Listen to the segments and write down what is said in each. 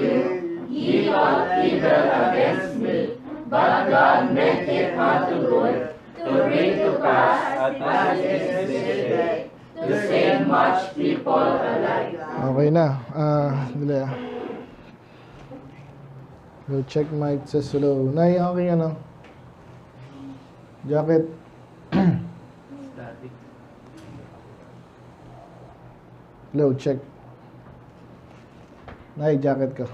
you, ye thought evil against me, but God meant it unto good, to bring to pass, as it is this day, to save much people alive. Okay na. Dali. We'll check mic sa slow. Nay, okay ano? Jacket. Low, check. Nay, jacket ka.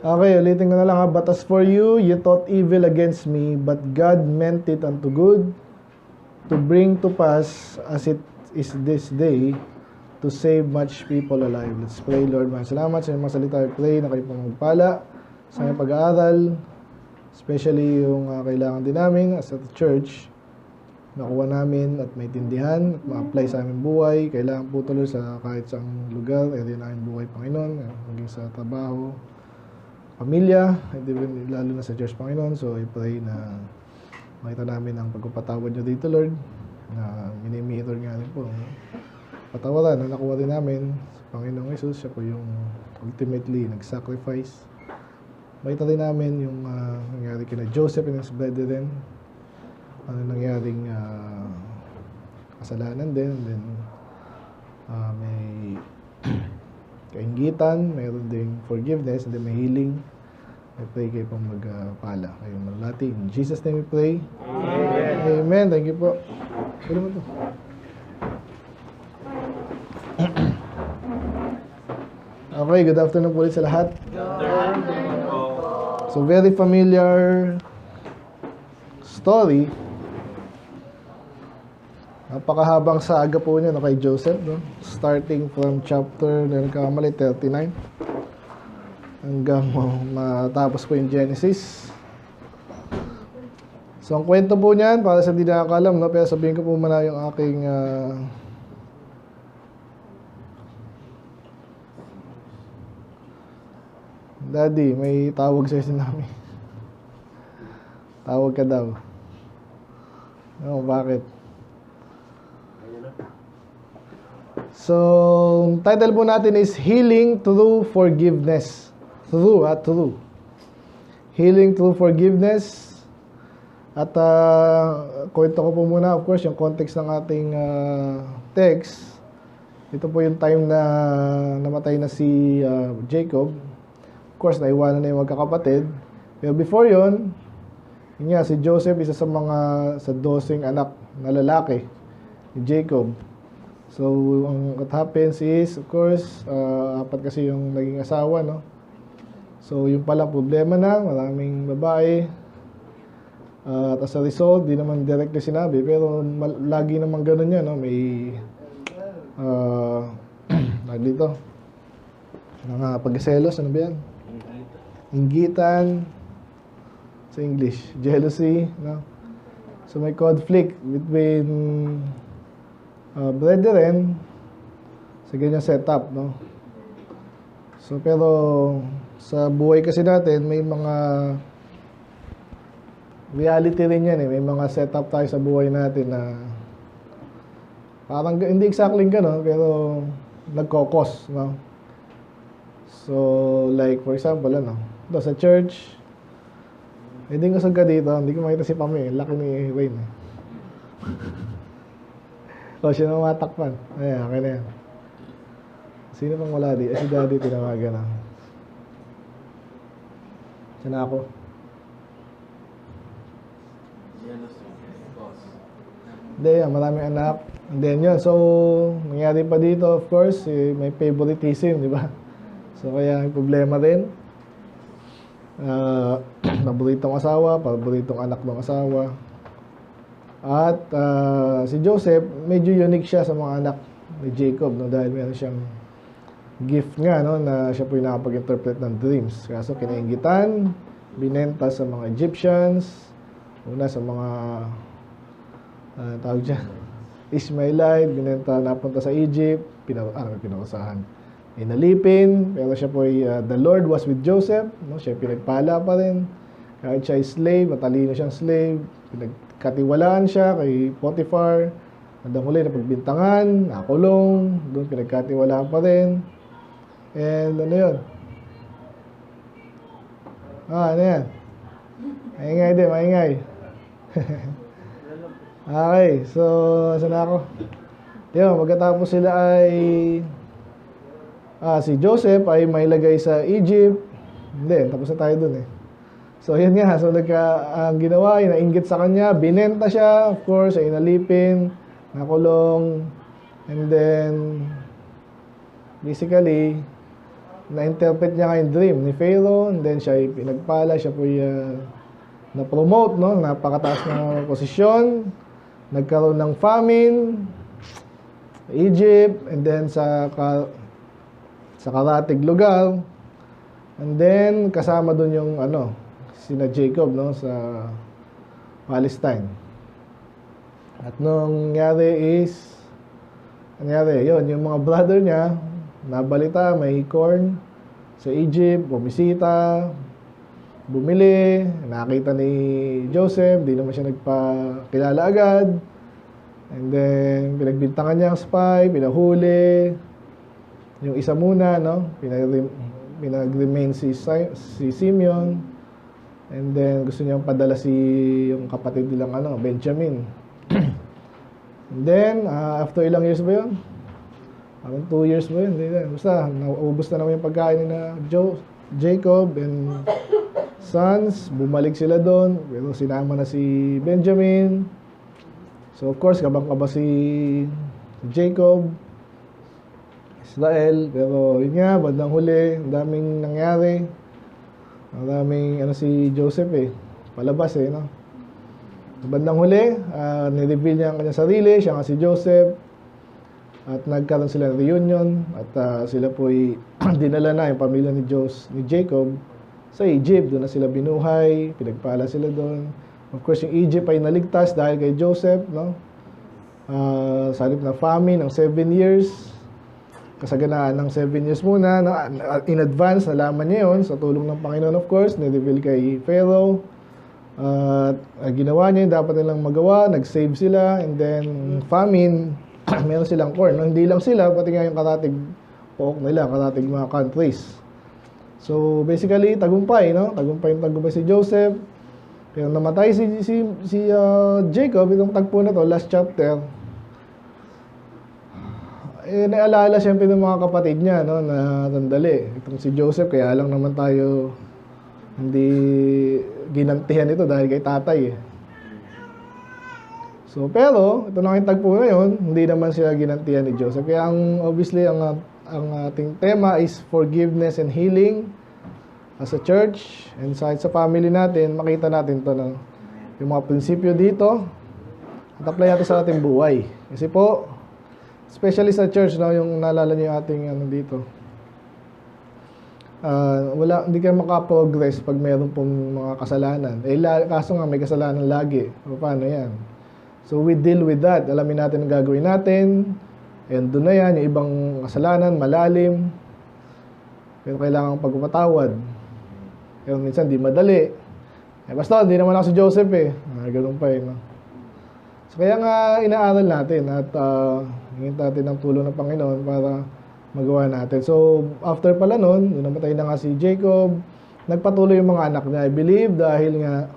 Okay, ulitin ko na lang ha. But as for you, you thought evil against me, but God meant it unto good, to bring to pass as it is this day, to save much people alive. Let's pray, Lord. Maraming salamat sa mga salita. I pray na kayo pong magpala sa aming pag-aaral, especially yung kailangan din namin as a church, nakuha namin at maintindihan at ma-apply sa aming buhay. Kailangan po tuloy sa kahit saang lugar, area na aming buhay, Panginoon, maging sa trabaho, pamilya, lalo na sa church, Panginoon. So, I pray na makita namin ang pagpapatawad nyo dito, Lord, na minimitor nga rin po. Patawaran na nakuha din namin sa Panginoong Jesus. Siya po yung ultimately nag-sacrifice. Makita din namin yung nangyari kina Joseph and his brethren. Ano nangyaring kasalanan din. And then, may kainggitan, mayroon ding forgiveness, and then may healing. I pray kayo pong magpala. Kayong malati. In Jesus' name we pray. Amen. Amen. Thank you po. Pwede mo to. Okay, good afternoon po ulit sa lahat. So, very familiar story. Napakahabang saga po niya no, kay Joseph, no? Starting from chapter 39 hanggang matapos po yung Genesis. So, ang kwento po niyan, para sa hindi nakakalam, no? Pero sabihin ko po muna yung aking Daddy, may tawag sa'yo si Nami. Tawag ka daw. No, bakit? So, title po natin is Healing Through Forgiveness. Through. Healing Through Forgiveness. At kwento ko po muna, of course, yung context ng ating text. Ito po yung time na namatay na si Jacob. Of course, naiwanan na yung magkakapatid. Pero before yun nga, si Joseph, isa sa 12 anak na lalaki ni Jacob. So, what happens is, of course, 4 kasi yung naging asawa, no? So, yung palang problema na, maraming babae. At as a result, di naman directly sinabi, pero lagi naman ganun yan, no? May, dito, mga pagkaselos, ano ba yan? Inggitan, sa English, jealousy, no? So, may conflict between brethren sa ganyan setup, no? So, pero sa buhay kasi natin, may mga reality rin yan, eh. May mga setup tayo sa buhay natin na parang hindi exactly gano'n, pero nagkokos, no? So, like, for example, ano, sa church, hindi ko sagka dito, hindi ko makita si Pami, laki ni Wayne. O, siya naman matakpan. Ayan, okay na yan. Sino pang wala di? Si Daddy, tinawagan na. Siya na ako. Hindi, maraming anak. And then yun, so, nangyari pa dito, of course, may favoritism, di ba? So, kaya may problema rin. Paboritong asawa, paboritong anak ng asawa. At si Joseph, medyo unique siya sa mga anak ni Jacob, no? Dahil meron siyang gift nga, no? Na siya po yung nakapag-interpret ng dreams. Kaso kinainggitan, binenta sa mga Egyptians, una sa mga tawag dyan, Ismailite, binenta, napunta sa Egypt, pinarusahan. Inalipin, pero siya po the Lord was with Joseph, no? Siya pinagpala pa rin. Kahit siya ay slave, matalino siyang slave, pinagkatiwalaan siya kay Potiphar, Bandang huli, napagbintangan, nakulong, doon pinagkatiwalaan pa rin. And ano yun? Ano yan? Maingay din, maingay. Okay, so, saan na ako? Yun, pagkatapos sila ay si Joseph ay may lagay sa Egypt. Hindi, tapos na tayo dun eh. So, yun nga. So, ang ginawa, nainggit sa kanya, binenta siya, of course, ay inalipin, nakulong, and then, basically, na-interpret niya nga yung dream ni Pharaoh, and then siya ay pinagpala, siya po na-promote, no? Napakataas na posisyon, nagkaroon ng famine, Egypt, and then sa karatig lugar, and then kasama dun yung sina Jacob, no, sa Palestine. At nung nangyari yun, yung mga brother niya nabalita may corn sa Egypt, bumisita, bumili, nakita ni Joseph, di naman siya nagpakilala agad. And then, pinagbintangan niya ang spy, pinahuli. Yung isa muna, no? Pinag-remain si Simeon. And then, gusto niyang padala yung kapatid nilang, Benjamin. And then, after ilang years ba yun? Parang 2 years ba yun? Basta, naubos na naman yung pagkain na Jacob and sons. Bumalik sila doon. Pero sinama na si Benjamin. So, of course, kabang-kaba si Jacob, Israel. Pero, yun nga, bandang huli, ang daming nangyari. Ang daming, si Joseph palabas no? Bandang huli, nireveal niya ang kanyang sarili, siya nga si Joseph. At nagkaroon sila ng reunion. At sila po'y dinala na yung pamilya ni Jacob sa Egypt. Doon na sila binuhay, pinagpala sila doon. Of course, yung Egypt ay naligtas dahil kay Joseph, no? Sa halip na famine ng 7 years. Kasaganaan ng 7 years muna. In advance, nalaman niya yun sa tulong ng Panginoon, of course. Nireveal kay Pharaoh. Ginawa niya yung dapat nilang magawa. Nag-save sila. And then, famine, meron silang corn. No? Hindi lang sila, pati nga yung karatig pook nila, karatig mga countries. So, basically, tagumpay, no? Tagumpay si Joseph. Pero namatay si Jacob, itong tagpo na to, last chapter. Naalala siyempre ng mga kapatid niya, no, na sandali. Itong si Joseph, kaya lang naman tayo hindi ginantihan ito dahil kay tatay. So, pero, ito na yung tagpo na yun, hindi naman sila ginantihan ni Joseph. Kaya obviously, ang ating tema is forgiveness and healing. As a church, and sa family natin, makita natin to na yung mga prinsipyo dito at apply natin sa ating buhay. Kasi po, especially sa church, no, yung naalala niyo yung ating dito. Hindi kayo makaprogress pag meron pong mga kasalanan. Kaso nga may kasalanan lagi. O paano yan? So we deal with that. Alamin natin ang gagawin natin. And doon na yan, yung ibang kasalanan, malalim. Pero kailangan pagpapatawad. Pero minsan di madali. Basta, hindi naman ako si Joseph ganun pa no? So, kaya nga inaaral natin at hingin natin ng tulong ng Panginoon para magawa natin. So, after pala nun, namatay na nga si Jacob, nagpatuloy yung mga anak niya. I believe dahil nga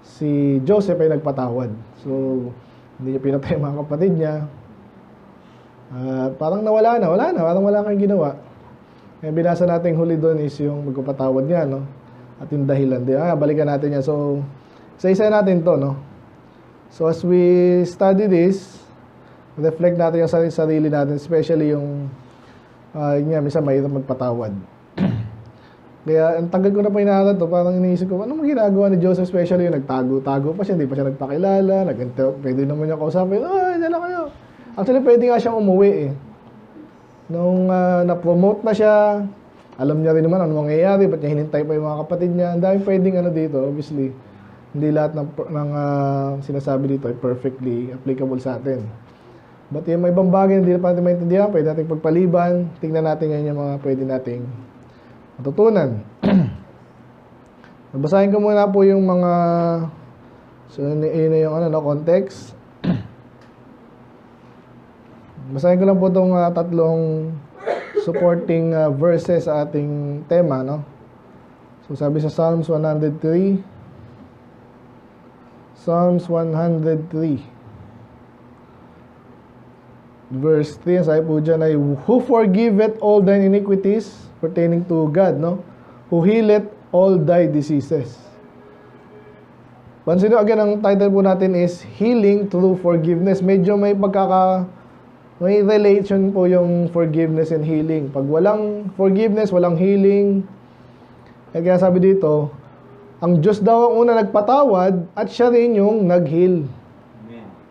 si Joseph ay nagpatawad. So, hindi niya pinatay mga kapatid niya. Parang nawala na. Parang wala kang ginawa. Kaya binasa natin huli doon is yung magpapatawad niya, no? At yung dahilan din. Balikan natin yan. So, isa-isa natin to, no? So, as we study this, reflect natin yung sarili natin, especially yung, minsan mahirap magpatawad. Kaya, ang tagal ko na pa inaaral to, parang iniisip ko, anong ginagawa ni Joseph, especially yung nagtago-tago pa siya, hindi pa siya nagpakilala, pwede naman niya kausapin, dala kayo. Actually, pwede nga siyang umuwi, Nung na-promote na siya, alam niya rin naman ano mangyayari, ba't niya hinintay pa yung mga kapatid niya. Ang dami pwedeng dito, obviously. Hindi lahat ng sinasabi dito ay perfectly applicable sa atin. But yung may ibang bagay na hindi natin maintindihan, pwede natin pagpaliban. Tingnan natin ngayon yung mga pwede nating matutunan. Basahin ko muna po yung mga, so yun yung context. Basahin ko lang po itong tatlong supporting verses sa ating tema, no? So sabi sa Psalms 103, Psalms 103 verse 3, sabi po dyan ay, who forgiveth all thine iniquities, pertaining to God, no? Who healeth all thy diseases. Pansin nyo, again, ang title po natin is Healing Through Forgiveness. Medyo may relation po yung forgiveness and healing. Pag walang forgiveness, walang healing. Kaya sabi dito, ang Diyos daw ang una nagpatawad at siya rin yung nag-heal.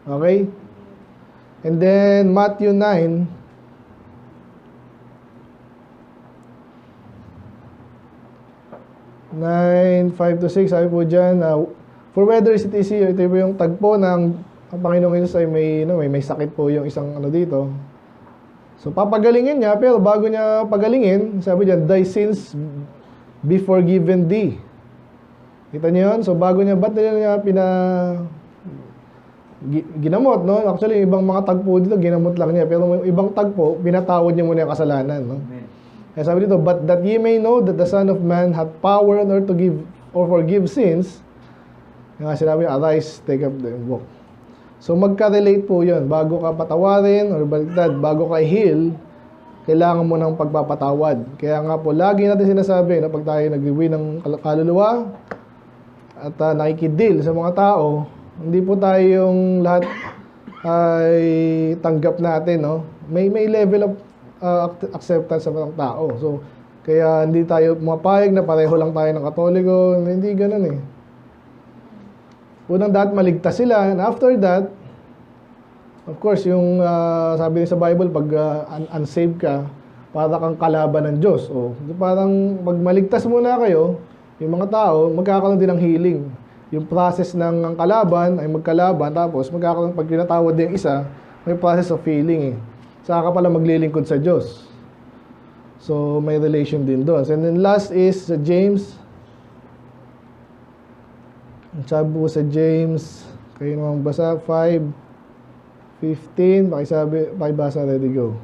Okay? And then, Matthew 9, (9, 5 to 6), sabi po dyan, for whether is it easy, ito po yung tagpo ng ang Panginoong Jesus ay may sakit po yung isang dito. So, papagalingin niya, pero bago niya pagalingin, sabi dyan, thy sins be forgiven thee. Kita niyo yun? So, bago niya, ba't niya ginamot, no? Actually, ibang mga tagpo dito, ginamot lang niya. Pero yung ibang tagpo, pinatawad niya muna yung kasalanan, no? Amen. Kaya sabi dito, but that ye may know that the Son of Man hath power on earth to give or forgive sins. Yung nga sinabi, arise, take up the walk. So, magka-relate po yun. Bago ka patawarin, or baliktad, bago ka heal, kailangan mo ng pagpapatawad. Kaya nga po, lagi natin sinasabi na pag tayo nag-iwi ng kaluluwa at nakikidil sa mga tao, hindi po tayo yung lahat ay tanggap natin, no? May level of acceptance sa mga tao. So, kaya hindi tayo mapayag na pareho lang tayo ng Katoliko. Hindi ganun eh. Unang dapat maligtas sila. And after that, of course, yung sabi sa Bible, pag unsaved ka, para kang kalaban ng Diyos. O, parang pag maligtas muna kayo, yung mga tao, magkakaroon din ng healing. Yung process ng kalaban ay magkalaban, tapos magkakaroon, pag pinatawad din isa, may process of healing eh. Saka ka pala maglilingkod sa Diyos. So, may relation din doon. And then last is James. Sabi po sa James, kayo naman basa, 5:15, pakibasa, ready, go.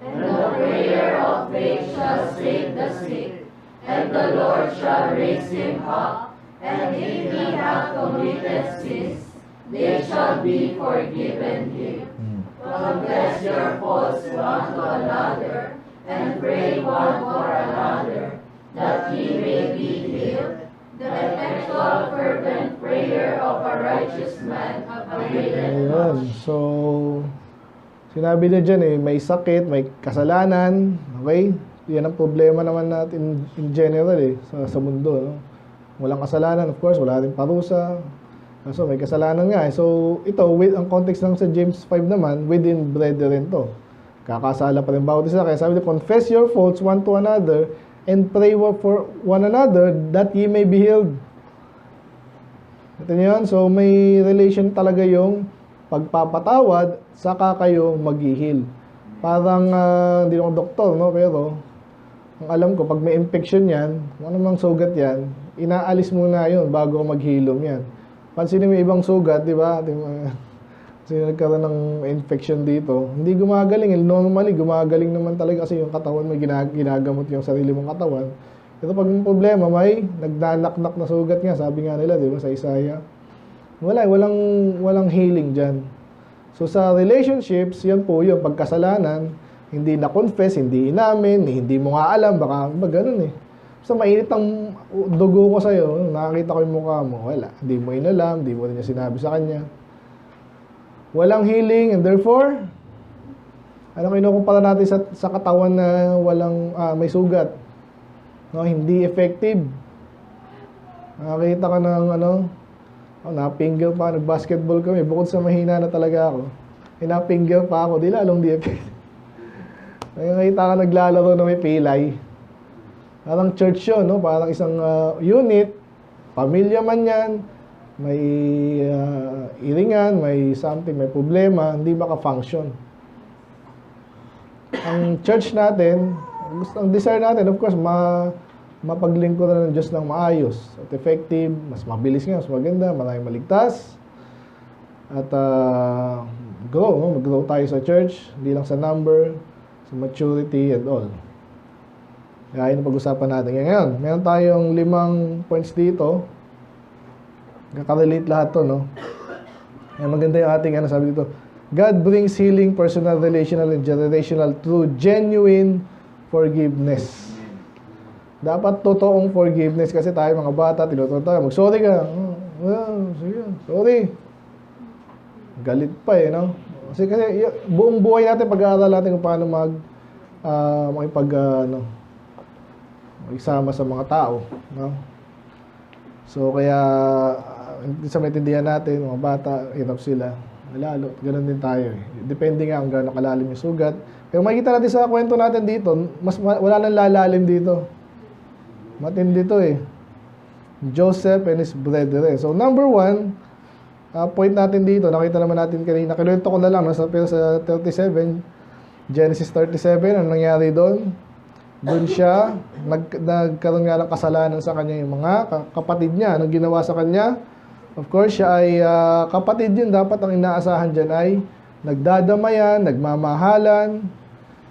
And the prayer of faith shall save the sick, and the Lord shall raise him up. And if he hath committed sins, they shall be forgiven him. Confess your faults one to another, and pray one for another, that ye may be healed. The effectual fervent prayer of a righteous man availeth much. So, sinabi na dyan eh, may sakit, may kasalanan, okay? Yan ang problema naman natin in general eh, sa mundo, no? Walang kasalanan, of course, wala rin parusa. So, may kasalanan nga. So, ito, ang context lang sa James 5 naman, within brethren to. Kakasala pa rin bawat isa. Kaya sabi nito, confess your faults one to another, and pray for one another, that ye may be healed. Ito yun. So, may relation talaga yung pagpapatawad, saka kayo mag-heal. Parang, hindi naman doktor, no? Pero, ang alam ko, pag may infection yan, kung anumang sugat yan, inaalis muna yun bago maghilom yan. Pansinin mo ibang sugat, di ba? Kasi nagkaroon ng infection dito, hindi gumagaling. Normally, gumagaling naman talaga kasi yung katawan may ginagamot yung sarili mong katawan. Ito pag yung problema, may nagnanaknak na sugat nga, sabi nga nila, di ba, sa Isaiah. Walang healing dyan. So sa relationships, yan po yung pagkasalanan, hindi na-confess, hindi inamin, hindi mo nga alam, baka ganun eh. So, mainit ang dugo ko sa'yo, nakakita ko yung mukha mo, wala. Hindi mo inalam, hindi mo rin niya sinabi sa kanya. Walang healing, and therefore, anong kinukumpara natin sa katawan na may sugat? No, hindi effective. Nakakita ka ng napinggil pa, nag-basketball kami, bukod sa mahina na talaga ako, napinggil pa ako, di lalong di effective. Nakakita ka naglalaro na may pilay. Parang church yun, no? Parang isang unit, pamilya man yan, may iringan, may something, may problema, hindi maka-function. Ang church natin, ang desire natin, of course, mapaglingkuran ng Diyos ng maayos at effective, mas mabilis nga, mas maganda, maraming maligtas, at grow, no? Mag-grow tayo sa church, hindi lang sa number, sa maturity and all. Kaya yun ang pag-usapan natin. Ngayon, meron tayong 5 points dito. Kakarelate lahat to, no? Kaya maganda yung ating, sabi dito, God brings healing, personal, relational, and generational through genuine forgiveness. Dapat totoong forgiveness kasi tayo mga bata, tinuturo tayo, mag-sorry ka. Sige, sorry. Galit pa no? Kasi buong buhay natin, pag-aaral natin kung paano magsama sa mga tao, no? So, kaya, sa maintindihan natin, mga bata, hirap sila. Lalo, ganun din tayo. Depende nga kung gaano kalalim yung sugat. Pero makikita natin sa kwento natin dito, wala nang lalalim dito. Matindi to Joseph and his brethren. So, number 1, point natin dito, nakita naman natin kanina, kinuwento ko na lang, pero sa 37, Genesis 37, ano nangyari doon? Doon siya, nagkaroon nga ng kasalanan sa kanya yung mga kapatid niya. Anong ginawa sa kanya? Of course, siya ay kapatid yun. Dapat ang inaasahan dyan ay nagdadamayan, nagmamahalan.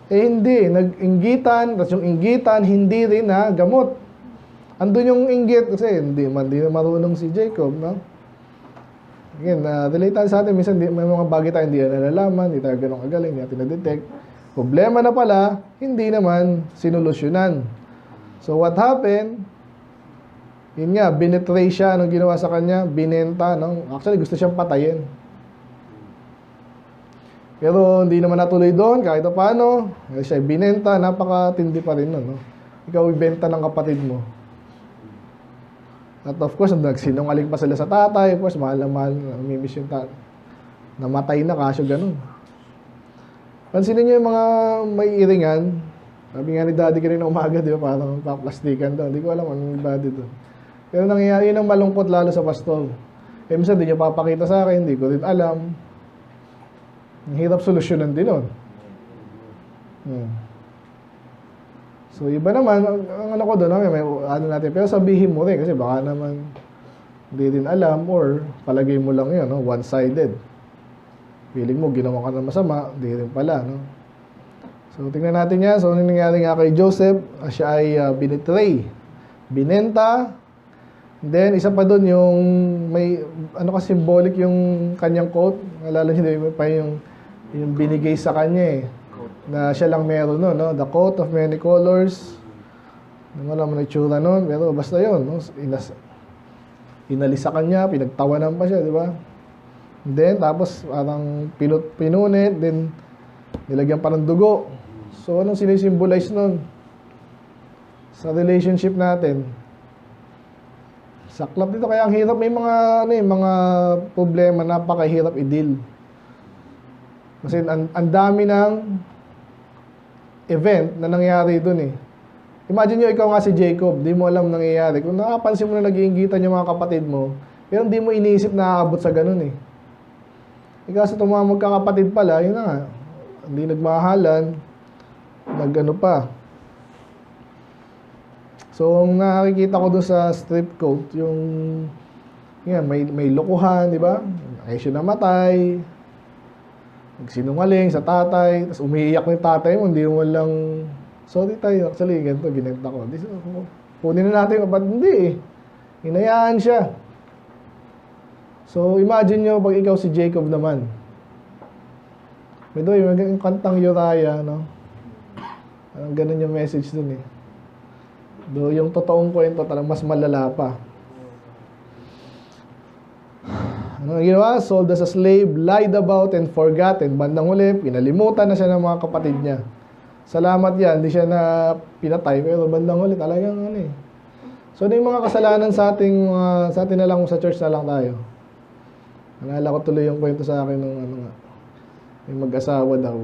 Hindi, nag-inggitan, tapos yung inggitan, hindi rin gamot. Andun yung inggit, kasi hindi na marunong si Jacob, no? Again, relate tayo sa atin, minsan may mga bagay tayo hindi nalalaman, hindi tayo ganun kagaling, hindi natin na-detect. Problema na pala, hindi naman sinulusyonan. So what happened? Yun nga, binetray siya. Anong ginawa sa kanya? Binenta, no? Actually, gusto siyang patayin. Pero hindi naman natuloy doon, kahit paano. Siya binenta, napakatindi pa rin nun, no? Ikaw ibenta ng kapatid mo. At of course, nagsinungaling pa sila sa tatay. Of course, mahal na mahal, namimiss yung tatay. Namatay na, kasyo ganun. Pansinin niyo yung mga may iringan. Sabi nga ni daddy kanina umaga, di ba? Parang paplastikan daw. Hindi ko alam anong daddy doon. Pero nangyayari yun ang malungkot lalo sa pastor. Minsan di niya papakita sa akin, hindi ko rin alam. Ang hirap solusyonan din nun. So iba naman, ang ano ko doon, may ano natin. Pero sabihin mo rin, kasi baka naman hindi din alam or palagay mo lang yun, no? One-sided. Feeling mo, ginawa ka na masama, hindi rin pala, no? So tingnan natin yan. So ano nangyari nga kay Joseph? Siya ay binitray, binenta. Then, isa pa doon yung may, kasi symbolic yung kanyang coat. Alala niyo pa yung binigay sa kanya na siya lang meron no? The coat of many colors. Wala mo na itsura nun, pero basta yun, no? Inalis sa kanya, pinagtawanan pa siya, di ba? Then, tapos parang pinunit, then nilagyan pa ng dugo. So, anong sinisimbolize nun? Sa relationship natin, saklap dito, kaya ang hirap, may mga problema, napakahirap i-deal. Kasi ang dami ng event na nangyari dun Imagine nyo, ikaw nga si Jacob, di mo alam nangyayari. Kung nakapansin mo na nag-iinggitan yung mga kapatid mo, pero di mo iniisip na aabot sa ganun Kasi itong mga magkakapatid pala, yun na nga, hindi nagmahalan, nag-ano pa. So, ang nakikita ko doon sa strip coat, yung may lokohan, di ba? Ay siya namatay, nagsinungaling sa tatay, tapos umiiyak yung tatay mo, hindi mo lang, sorry tayo, actually, ganito, binenta ko. Punin na natin, ba't hindi Hinayaan siya. So, imagine nyo, pag ikaw si Jacob naman. May doon, yung kantang Uriah, no? Ganun yung message dun Do yung totoong kwento talagang mas malala pa. Ano ginawa? Sold as a slave, lied about and forgotten. Bandang huli, pinalimutan na siya ng mga kapatid niya. Salamat yan, hindi siya na pinatay, pero bandang huli talagang So, yung mga kasalanan sa atin na lang, sa church na lang tayo. Naalala ko tuloy yung kwento sa akin ng yung mag-asawa daw.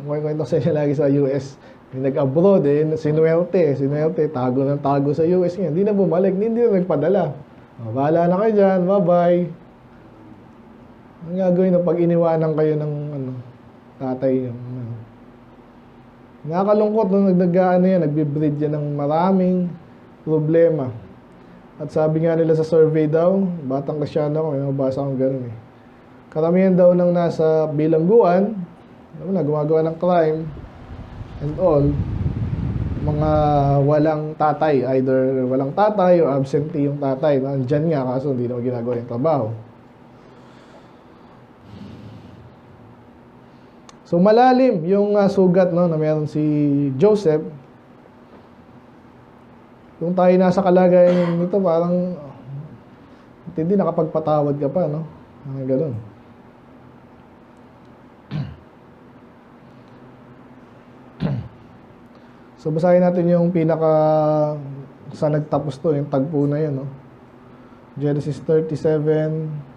Ang kwento sa inyo lagi sa US. Yung nag-abroad sinuwerte, tago sa US niya. Hindi na bumalik, hindi na nagpadala. Bahala na kayo dyan, bye-bye. Ang gagawin na pag iniwanan kayo ng tatay niyo. Nakakalungkot nung nagbe-breed yan ng maraming problema. At sabi nga nila sa survey daw, batang Kristyano ko, may mabasa akong gano'n karamihan daw ng nasa bilangguan, alam na, gumagawa ng crime and all, mga walang tatay, either walang tatay o absentee yung tatay. Nandyan nga, kaso hindi naman ginagawa yung trabaho. So malalim yung sugat, no, na meron si Joseph. Kung tayo nasa kalagayan nito, parang hindi nakapagpatawad ka pa, no? Ganun. So basahin natin yung pinaka sa nagtapos to, yung tagpo na yun, no? Genesis 37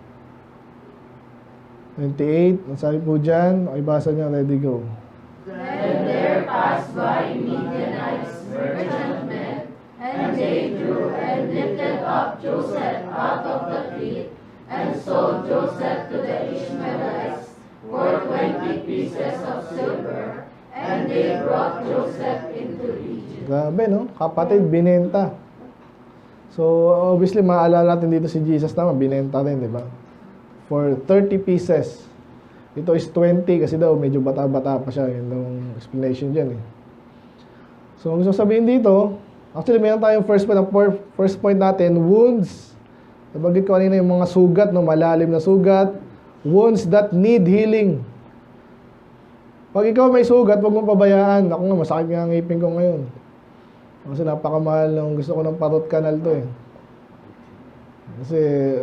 28, ang sabi po dyan, ibasa niyo, ready, go. Then there passed by Midianites merchantmen, and they drew and lifted up Joseph out of the pit, and sold Joseph to the Ishmaelites for 20 pieces of silver, and they brought Joseph into Egypt. Grabe, no? Kapatid, binenta. So, obviously, maalala natin dito si Jesus naman, binenta rin, di ba? For 30 pieces. Ito is 20 kasi daw medyo bata-bata pa siya. Yun yung explanation dyan, eh. So, ang gusto sabihin dito, actually, mayroon tayong first point natin, wounds. Nabanggit ko kanina yung mga sugat, no? Malalim na sugat. Wounds that need healing. Pag ikaw may sugat, huwag mong pabayaan. Ako nga, masakit nga ang ngipin ko ngayon. Kasi napakamahal ng gusto ko ng parot canal to, eh. Kasi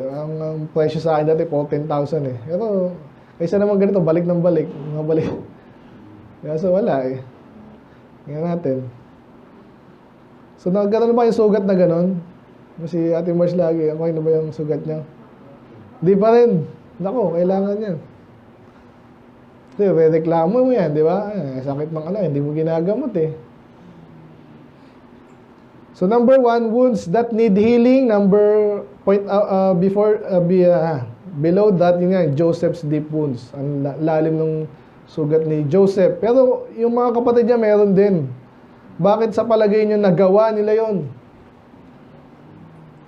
ang presyo sa akin dati 14,000, eh. Pero kaysa naman ganito, balik ng balik. Mga balik. Kaya wala, eh. Tingnan natin. So nagkaroon ba yung sugat na ganon? Kasi Ate Mars lagi, okay na ba yung sugat niya? Di pa rin. Naku, kailangan yan. Kasi reklamo mo yan, di ba? Sakit ng hindi mo ginagamot, eh. So number 1, wounds that need healing. Number below that, yun nga, Joseph's deep wounds. Ang lalim ng sugat ni Joseph. Pero yung mga kapatid niya meron din. Bakit sa palagay niyo nagawa nila yon?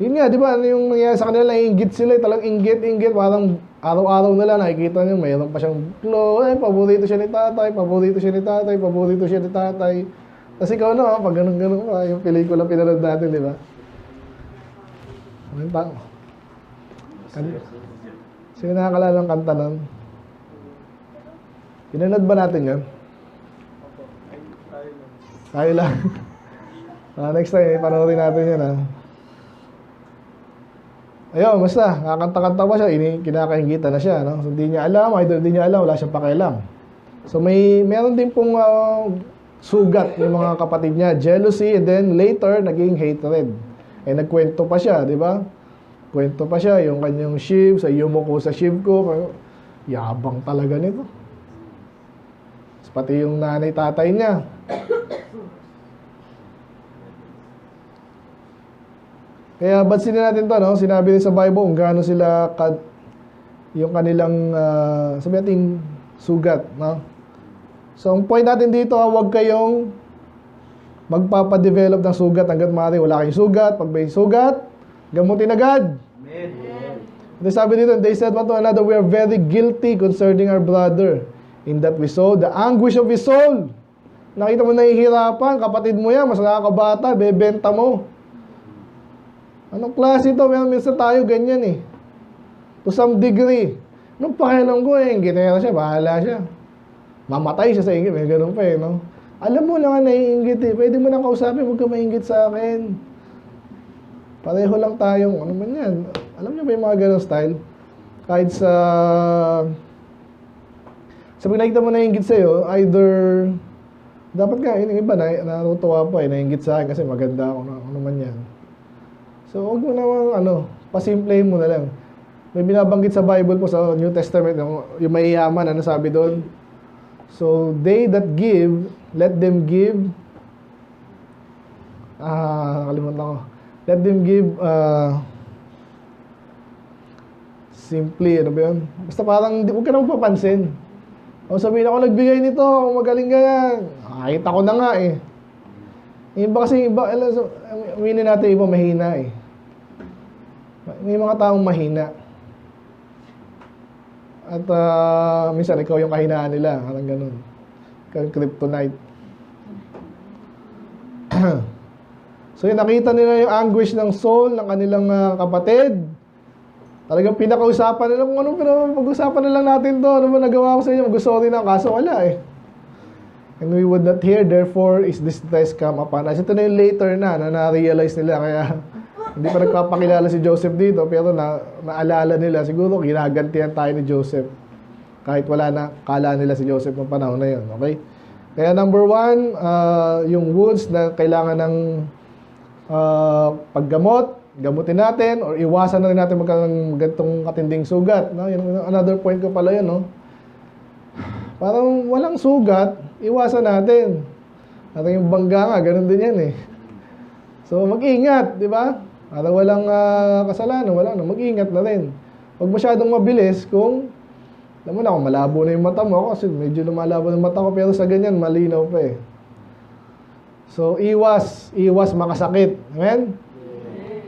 Yun nga, di ba? Ano yung nangyayari sa kanila? Inggit sila. Talagang inggit. Parang araw-araw nila nakikita niyo, mayroon pa siyang glow. Paborito siya ni tatay. Paborito siya ni tatay. Paborito siya ni tatay. Kasi ikaw na, pag ganun-ganun pa, yung pelikula pinanood natin, di ba? Ano pa? Sino nakakalala ng kanta nun? Pinanood ba natin yun? Tayo lang. Next time, panoorin natin yun, ha? Ayun, basta, kakanta-kanta pa siya, kinakaingitan na siya, no? So, hindi niya alam, either hindi niya alam, wala siyang pakialam. So, meron din pong sugat yung mga kapatid niya, jealousy, and then later naging hatred. Eh nagkwento pa siya, di ba? Kwento pa siya yung kanyang sheep, sa yumuko sa sheep ko. Yabang talaga nito. Pati yung nanay tatay niya. Kaya bansinin natin to, no? Sinabi rin sa Bible kung gaano sila yung kanilang sabi natin sugat, no? So, ang point natin dito, huwag kayong magpapadevelop ng sugat hanggat maaari wala kayong sugat. Pag may sugat, gamutin agad. Amen. Ito sabi dito, they said one to another, we are very guilty concerning our brother, in that we saw the anguish of his soul. Nakita mo nahihirapan, kapatid mo yan, mas nakakabata, bebenta mo. Anong klase ito? Minsan tayo ganyan, eh. To some degree. Anong pakialam ko, eh, ginera siya, bahala siya. Mamatay siya sa inggit, may ganun pa, eh, no? Alam mo lang na naiinggit, eh. Pwede mo nang kausapin, huwag ka mainggit sa akin. Pareho lang tayong, ano man yan. Alam niyo ba yung mga ganun style? Kahit sa pag nakita mo naiinggit sa'yo, either, dapat nga, yung iba, natutuwa pa, eh, naiinggit sa akin kasi maganda ako, ano man yan. So, huwag mo naman, pasimplahin mo na lang. May binabanggit sa Bible po, sa New Testament, yung mayayaman, ano sabi doon? So, they that give, let them give, nakalimutan ko. Let them give, simply, ano ba yun? Basta parang, huwag ka naman papansin. O sabihin ako, nagbigay nito, magaling ka yan. Nakita ko na nga, eh. Iba kasi, aminin natin, iba mahina, eh. May mga taong mahina. At minsan ikaw yung kahinaan nila. Parang ganun. Ikaw yung kryptonite. So yun, nakita nila yung anguish ng soul ng kanilang kapatid. Talagang pinakausapan nila kung anong pag-usapan na lang natin to. Ano ba nagawa ko sa inyo? Mag-sorry na. Kaso wala eh. And we would not hear, therefore is this distress come upon us. Ito na yung later na na-realize nila. Kaya hindi pa nagpapakilala si Joseph dito. Pero naalala nila. Siguro ginagantihan tayo ni Joseph. Kahit wala na, kala nila si Joseph ng panahon na yun. Okay? Kaya number 1, yung wounds na kailangan ng paggamot, gamutin natin or iwasan na rin natin magkaroon ng ganitong katinding sugat. No? Yun, another point ko pala yun. No? Parang walang sugat, iwasan natin. At yung bangga nga, ganun din yan eh. So mag-ingat, di ba? Parang walang kasalanan, mag-ingat na rin. Huwag masyadong mabilis kung, alam mo na, kung malabo na yung mata mo, kasi medyo lumalabo na yung mata ko, pero sa ganyan, malinaw pa eh. So, iwas makasakit. Amen?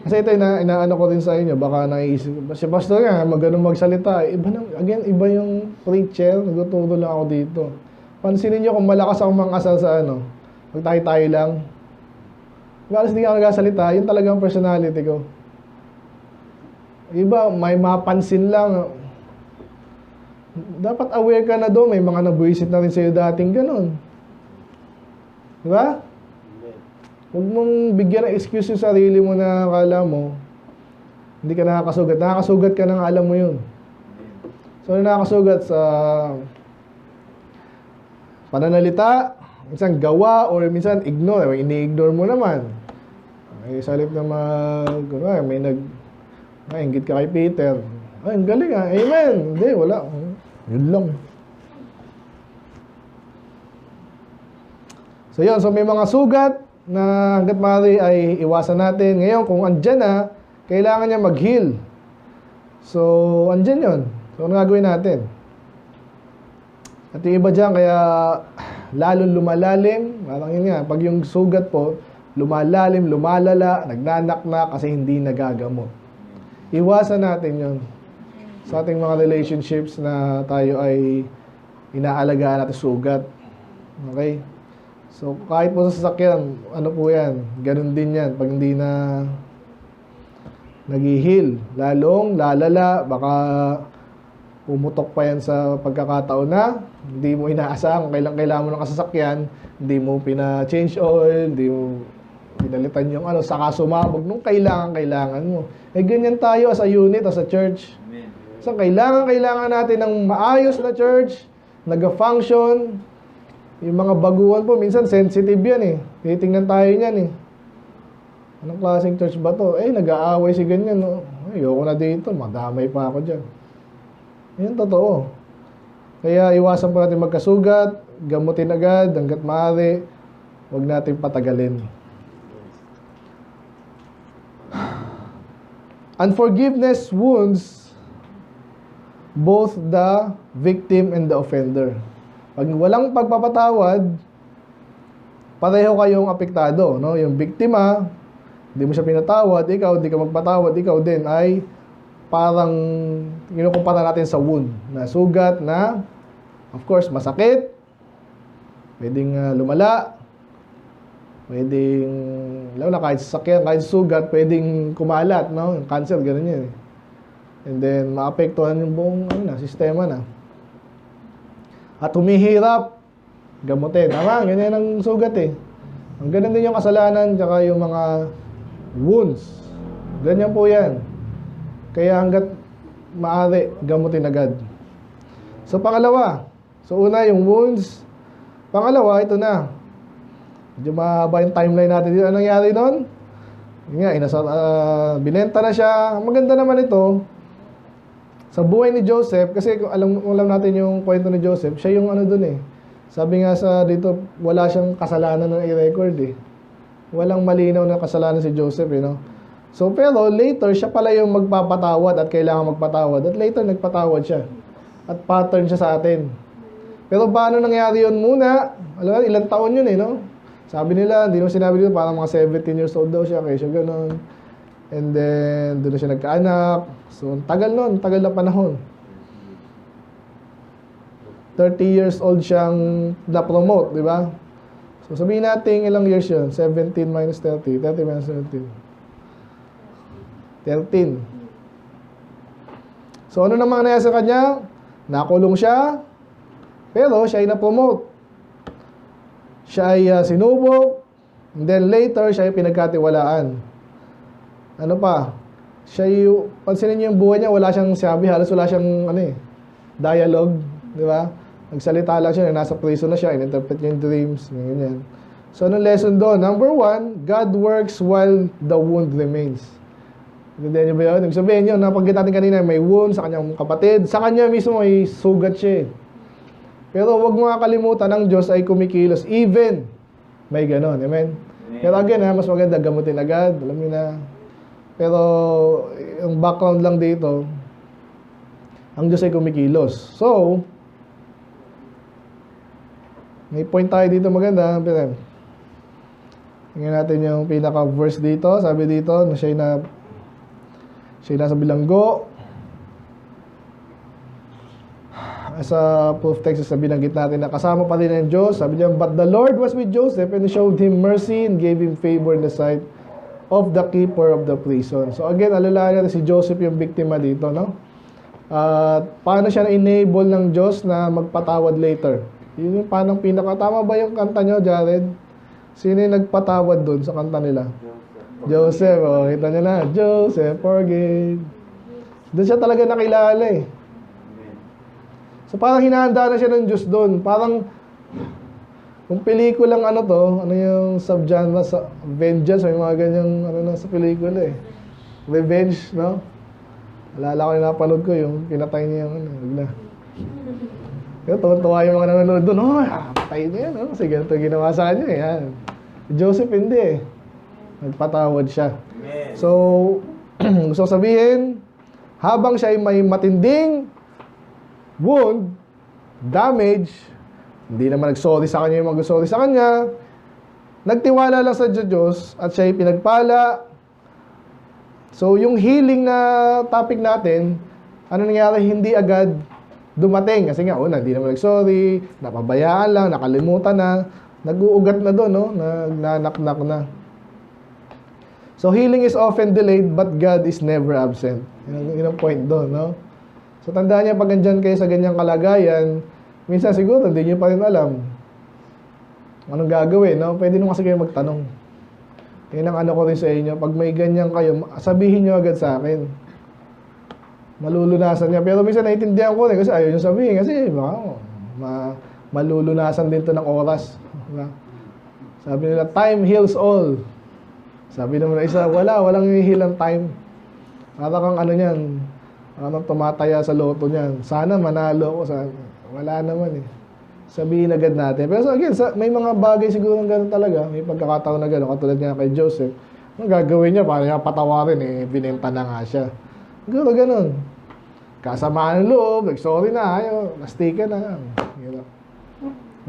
Kasi ito, inaano ko rin sa inyo, baka naisip, si pastor nga, ganun magsalita. Iba yung preacher, nagtuturo lang ako dito. Pansinin nyo kung malakas akong mangasal sa magtayo-tayo lang. Balas hindi ako nagsasalita, yun talagang personality ko. Iba, may mapansin lang. Dapat aware ka na doon, may mga nabuisit na rin sa'yo dating ganun. Di ba? Huwag mong bigyan ng excuse yung sarili mo na akala mo hindi ka nakakasugat. Nakakasugat ka nang alam mo yun. So, nakakasugat sa pananalita, minsan gawa, or minsan ignore. Ini-ignore mo naman. Sa halip na may inggit ka kay Peter. Ay, ang galing ah. Amen. Hindi, wala. Yun lang. So, yun. So, may mga sugat na hanggat maaari ay iwasan natin. Ngayon, kung andyan na, kailangan niya mag-heal. So, andyan yun. So, ano gagawin natin? At yung iba dyan, kaya lalong lumalalim. Parang yun nga, pag yung sugat po, lumalalim, lumalala, nagnanaknak kasi hindi nagagamot. Iwasan natin yun. Sa ating mga relationships na tayo ay inaalagaan natin sugat. Okay? So, kahit po sa sasakyan, ano po yan, ganun din yan. Pag hindi na nag-heal, lalong lalala, baka pumutok pa yan sa pagkakataon na hindi mo inaasahan kung kailangan mo ng kasasakyan, hindi mo pina-change oil, hindi mo pinalitan yung saka sumabog nung kailangan mo. Eh, ganyan tayo as a unit, as a church. So, kailangan natin ng maayos na church, nag-function. Yung mga baguhan po, minsan sensitive yan eh. Titingnan tayo niyan eh. Anong klaseng church ba to? Nag-aaway si ganyan. No? Ayoko na dito, madamay pa ako dyan. Yan totoo. Kaya iwasan po natin magkasugat, gamutin agad, hanggat maaari, huwag natin patagalin. Unforgiveness wounds both the victim and the offender. Pag walang pagpapatawad, pareho kayong apektado, no? Yung biktima, hindi mo siya pinatawad, ikaw, hindi ka magpatawad, ikaw din ay parang kinukumpara natin sa wound, na sugat na, of course, masakit, pwedeng lumala, pwedeng, lalo na kahit sasakyan, kahit sugat, pwedeng kumalat, no? Yung cancer, ganun yun. And then, maapektuhan yung buong sistema na. At humihirap, gamutin. Tama, ganyan ang sugat eh. Ang ganun din yung kasalanan, tsaka yung mga wounds. Ganyan po yan. Kaya hanggat maaari, gamutin agad. So, pangalawa. So, una, yung wounds. Pangalawa, ito na. Medyo mahaba yung timeline natin dito. Anong nangyari doon? Yun nga, binenta na siya. Ang maganda naman ito, sa buhay ni Joseph, kasi alam natin yung kwento ni Joseph, siya yung doon eh. Sabi nga sa dito, wala siyang kasalanan na i-record eh. Walang malinaw na kasalanan si Joseph, no? So, pero later, siya pala yung magpapatawad at kailangan magpatawad. At later, nagpatawad siya. At pattern siya sa atin. Pero paano nangyari yun muna? Alam mo, ilang taon yun eh, no? Sabi nila, hindi naman sinabi dito, parang mga 17 years old daw siya, kaya siya ganun. And then, doon na siya nagkaanak. So, tagal nun, tagal na panahon. 30 years old siyang na-promote, di ba? So, sabihin natin ilang years yun. 17 minus 30. 30 minus 17. 13. So, ano naman nangyari sa kanya? Nakulong siya, pero siya ay na-promote. Siya ay sinubok, and then later, siya ay pinagkatiwalaan. Ano pa? Siya ay, pansinin niyo yung buhay niya, wala siyang sabi, halos wala siyang, dialogue, di ba? Nagsalita lang siya, nasa prison na siya, in-interpret niya yung dreams, ganyan. So, anong lesson doon? Number 1, God works while the wound remains. Intindihan niyo ba yun? Ibig sabihin yun, napanggit natin kanina, may wound sa kanyang kapatid. Sa kanya mismo, may sugat siya. Pero huwag mo kakalimutan, ang Diyos ay kumikilos. Even, may ganon. Amen? Pero again, mas maganda gamutin agad. Alam niyo na. Pero, yung background lang dito, ang Diyos ay kumikilos. So, may point tayo dito maganda. Pero, tingnan natin yung pinaka-verse dito. Sabi dito, na siya nasa bilanggo. Sa proof text, sabi binanggit natin na kasama pa rin ng Diyos. Sabi niya, but the Lord was with Joseph and showed him mercy and gave him favor in the sight of the keeper of the prison. So again, alalahanin natin si Joseph yung biktima dito, no? Paano siya na-enable ng Diyos na magpatawad later? Yun yung panang pinakatama ba yung kanta nyo, Jared? Sino yung nagpatawad dun sa kanta nila? Joseph, oh, kita nyo na. Joseph, forgive. Doon siya talaga nakilala eh. So parang hinahanda na siya ng Diyos doon. Parang, kung pelikulang ano yung subgenre sa vengeance, may mga ganyang sa pelikula eh. Revenge, no? Alala ko yung napanood ko, yung pinatay niya yung bigla. Pero tuwa yung mga nanonood doon, patay niya yan, kasi ganito ginawa sa kanya, yan. Joseph hindi eh. Nagpatawad siya. So, gusto sabihin, habang siya ay may matinding wound, damage, hindi naman nag-sorry sa kanya yung mag-sorry sa kanya, nagtiwala lang sa Diyos at siya ay pinagpala. So, yung healing na topic natin, ano nangyari? Hindi agad dumating. Kasi nga, una, hindi naman nag-sorry, napabayaan lang, nakalimutan na, nag-uugat na doon, no? Nagnanak-nak na. So, healing is often delayed, but God is never absent. Yun ang point doon, no? So, tandaan niya, pag andyan kayo sa ganyang kalagayan, minsan siguro, hindi niyo pa rin alam anong gagawin, no? Pwede nung kasi kayo magtanong. Yan ang ano ko rin sa inyo. Pag may ganyan kayo, sabihin niyo agad sa akin. Malulunasan niya. Pero minsan naiintindihan ko rin kasi ayaw niyo sabihin. Kasi malulunasan din to ng oras. Diba? Sabi nila, time heals all. Sabi naman na isa, walang heal ang time. Para kang ano niyan, parang tumataya sa loto niyan. Sana manalo ako. Wala naman eh. Sabihin agad natin. Pero so again, may mga bagay siguro ng gano'n talaga. May pagkakataon na gano'n. Katulad niya kay Joseph. Ang gagawin niya, para niya patawarin eh. Binenta na nga siya. Siguro gano'n. Kasamaan ng loob. Sorry na. Ayaw. Nastika na.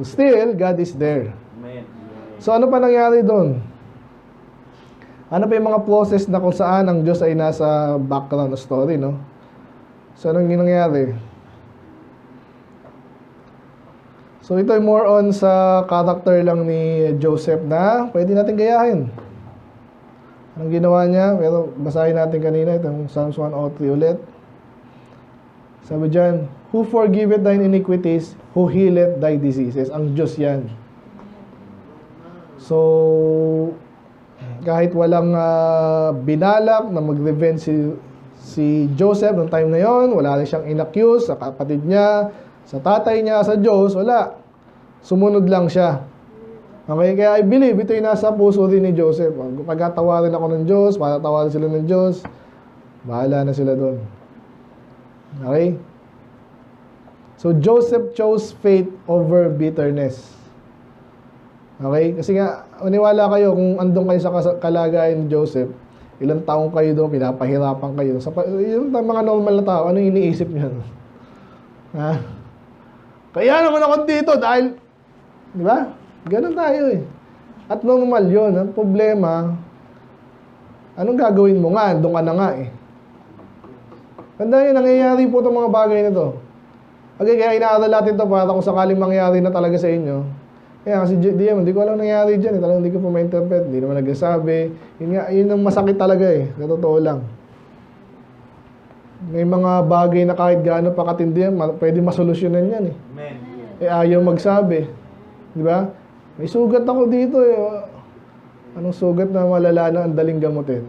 Still, God is there. So ano pa nangyari doon? Ano pa yung mga process na kung saan ang Diyos ay nasa background na story, no? So, anong nangyari? So, ito ay more on sa character lang ni Joseph na pwede natin gayahin. Anong ginawa niya? Pero basahin natin kanina itong Psalms 103 ulit. Sabi dyan, who forgiveth thine iniquities, who healeth thy diseases. Ang Diyos yan. So, kahit walang binalak na mag-revenge si Joseph noong time na yon, wala rin siyang inaccuse sa kapatid niya, sa tatay niya, sa Diyos, wala. Sumunod lang siya. Okay, kaya I believe ito yung nasa puso rin ni Joseph. Pagkatawarin ako ng Diyos, patatawarin sila ng Diyos, bahala na sila doon. Okay? So, Joseph chose faith over bitterness. Okay? Kasi nga, maniwala kayo kung andun kayo sa kalagayan ni Joseph, ilang taong kayo doon, pinapahirapan kayo. Yung mga normal na tao, ano iniisip niyo? Ha? Kaya naman ako dito dahil, di ba? Ganun tayo eh. At normal yun. Ang problema, anong gagawin mo nga? Doon ka na nga eh. Tandaan nyo, nangyayari po itong mga bagay na to. Okay, kaya inaaral natin to para kung sakaling mangyari na talaga sa inyo. Kaya kasi DM, hindi ko alam nangyari dyan. Talagang hindi ko pa ma-interpret. Hindi naman nagsasabi. Yun ang masakit talaga eh. Sa totoo lang. May mga bagay na kahit gaano pa katindi yan, pwede masolusyonan yan eh. Amen. Eh ayaw magsabi. Di ba? May sugat ako dito eh. Anong sugat na malala na ang daling gamutin?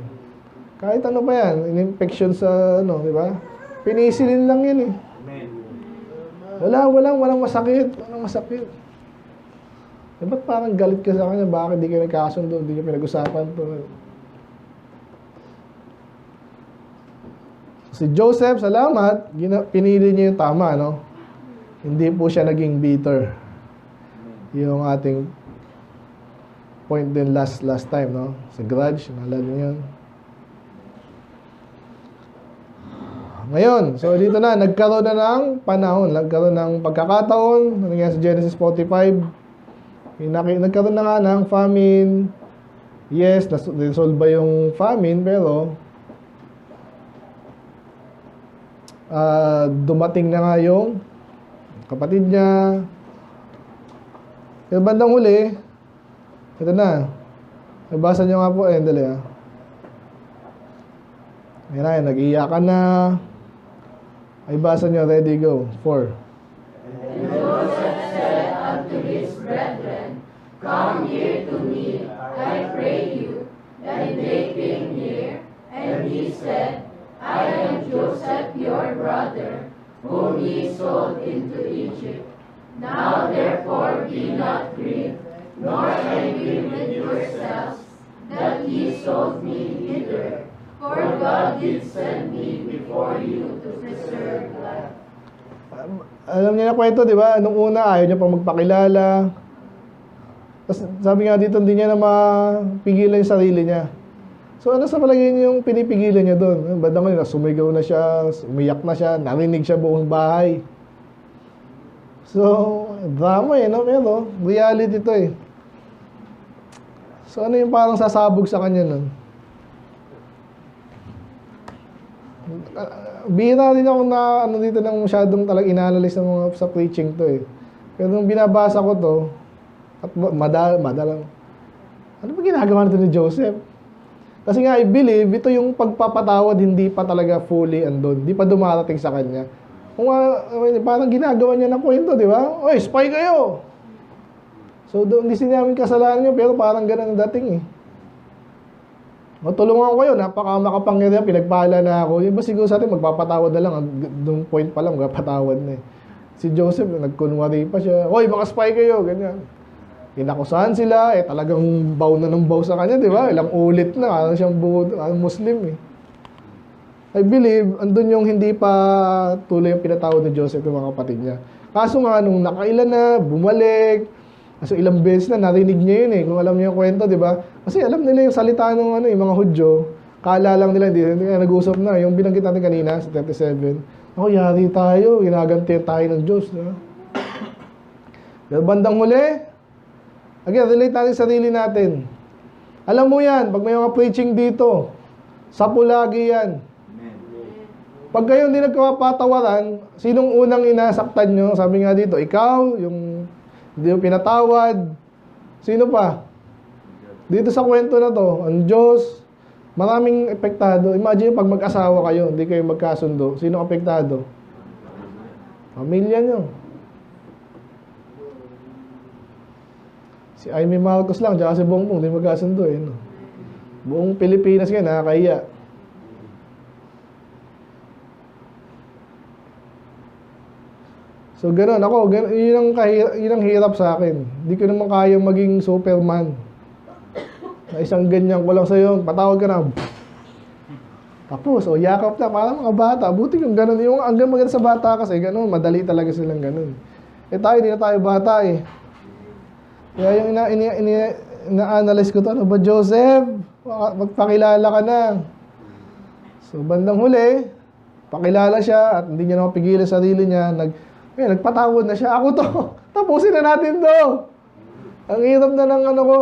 Kahit ano pa yan, in-infection sa ano, di ba? Penicillin lang yan eh. Amen. Walang masakit. Walang masakit. Eh, ba't parang galit ka sa kanya? Bakit di kayo nagkasundo? Hindi niyo pinag-usapan to? Si Joseph, salamat. Pinili niya yung tama, no? Hindi po siya naging bitter. Yung ating point din last time, no? Sa grudge, naalala niyo yun. Ngayon, so dito na, nagkaroon na ng panahon, nagkaroon ng pagkakataon, nangyari sa Genesis 45, nagkaroon na nga ng famine. Yes, resolve ba yung famine, pero dumating na nga yung kapatid niya. Yung bandang huli, ito na. Nabasa niyo nga po, dali ah. Ayan na, nag-iyakan na. Ay, basa niyo, ready, go. 4. And Joseph said unto his brethren, Come here to me, I pray you. And they came near, and he said, I am Joseph your brother, whom ye sold into Egypt. Now therefore be not grieved, nor angry with yourselves, that ye sold me hither. For God did send me before you to preserve life. Alam niya na kwento, di ba? Nung una, ayaw niya pa magpakilala. Tapos sabi nga dito, hindi niya na mapigilan yung sarili niya. So ano sa palagay niyo yung pinipigilan niya doon? Bandang ngayon, sumigaw na siya, umiyak na siya, narinig siya buong bahay. So, drama eh, no? Pero reality to eh. So ano yung parang sasabog sa kanya nun? Bihira din ako na ano dito nang masyadong talagang inanalyze ng mga sa preaching to eh. Pero nung binabasa ko to, at madalang, ano ba ginagawa nito ni Joseph? Kasi nga, I believe, ito yung pagpapatawad hindi pa talaga fully andun. Hindi pa dumarating sa kanya. Kung parang ginagawa niya ng kwento, di ba? Oy, spy kayo! So, hindi sinamin kasalanan niyo, pero parang ganun ang dating eh. Matulungan ko kayo, makapangyarihan, pinagpala na ako. Yung ba siguro sa atin, magpapatawad na lang. Doon point pa lang, magpapatawad na eh. Si Joseph, nagkunwari pa siya. Hoy, mga spy kayo, ganyan. Inakusahan sila, talagang bow na ng bow sa kanya, di ba? Ilang ulit na, siyang Muslim eh. I believe, andun yung hindi pa tuloy yung pinatawad ni Joseph yung mga kapatid niya. Kaso nga, nung nakailan na, bumalik, so ilang beses na narinig niya yun eh, kung alam niya yung kwento, di ba? Kasi alam nila yung salita ng yung mga Hudyo, kala lang nila, hindi nag-usap na. Yung binanggit natin kanina, sa 37, ako, yari tayo, ginaganti tayo ng Diyos. Di ba? Pero bandang huli, again, relate natin sa sarili natin. Alam mo yan, pag may mga preaching dito, sapo lagi yan. Pag kayo hindi nagkapatawaran, sinong unang inasaktan nyo? Sabi nga dito, ikaw, yung hindi mo pinatawad. Sino pa? Dito sa kwento na to, ang Diyos, maraming epektado. Imagine pag mag-asawa kayo, hindi kayo magkasundo. Sino apektado? Pamilya nyo. Si Amy Marcos lang, tsaka si Bongbong, hindi magkasundo eh. No? Buong Pilipinas ngayon, nakakahiya. So, gano'n. Ako, yun ang hirap sa akin. Hindi ko naman kaya maging Superman. Na isang ganyan ko lang sa'yo, patawag ka na. Tapos, yakap na, parang mga bata. Buti yung gano'n. Yung hanggang maganda sa bata kasi, gano'n, madali talaga silang gano'n. Eh tayo, hindi na tayo bata eh. Kaya yung ina-analyze ko to, ano ba, Joseph? Magpakilala ka na. So, bandang huli, pakilala siya at hindi niya na mapigilan sarili niya. Nagpatawad na siya. Ako to. Tapusin na natin to. Ang hirap na ng ano ko.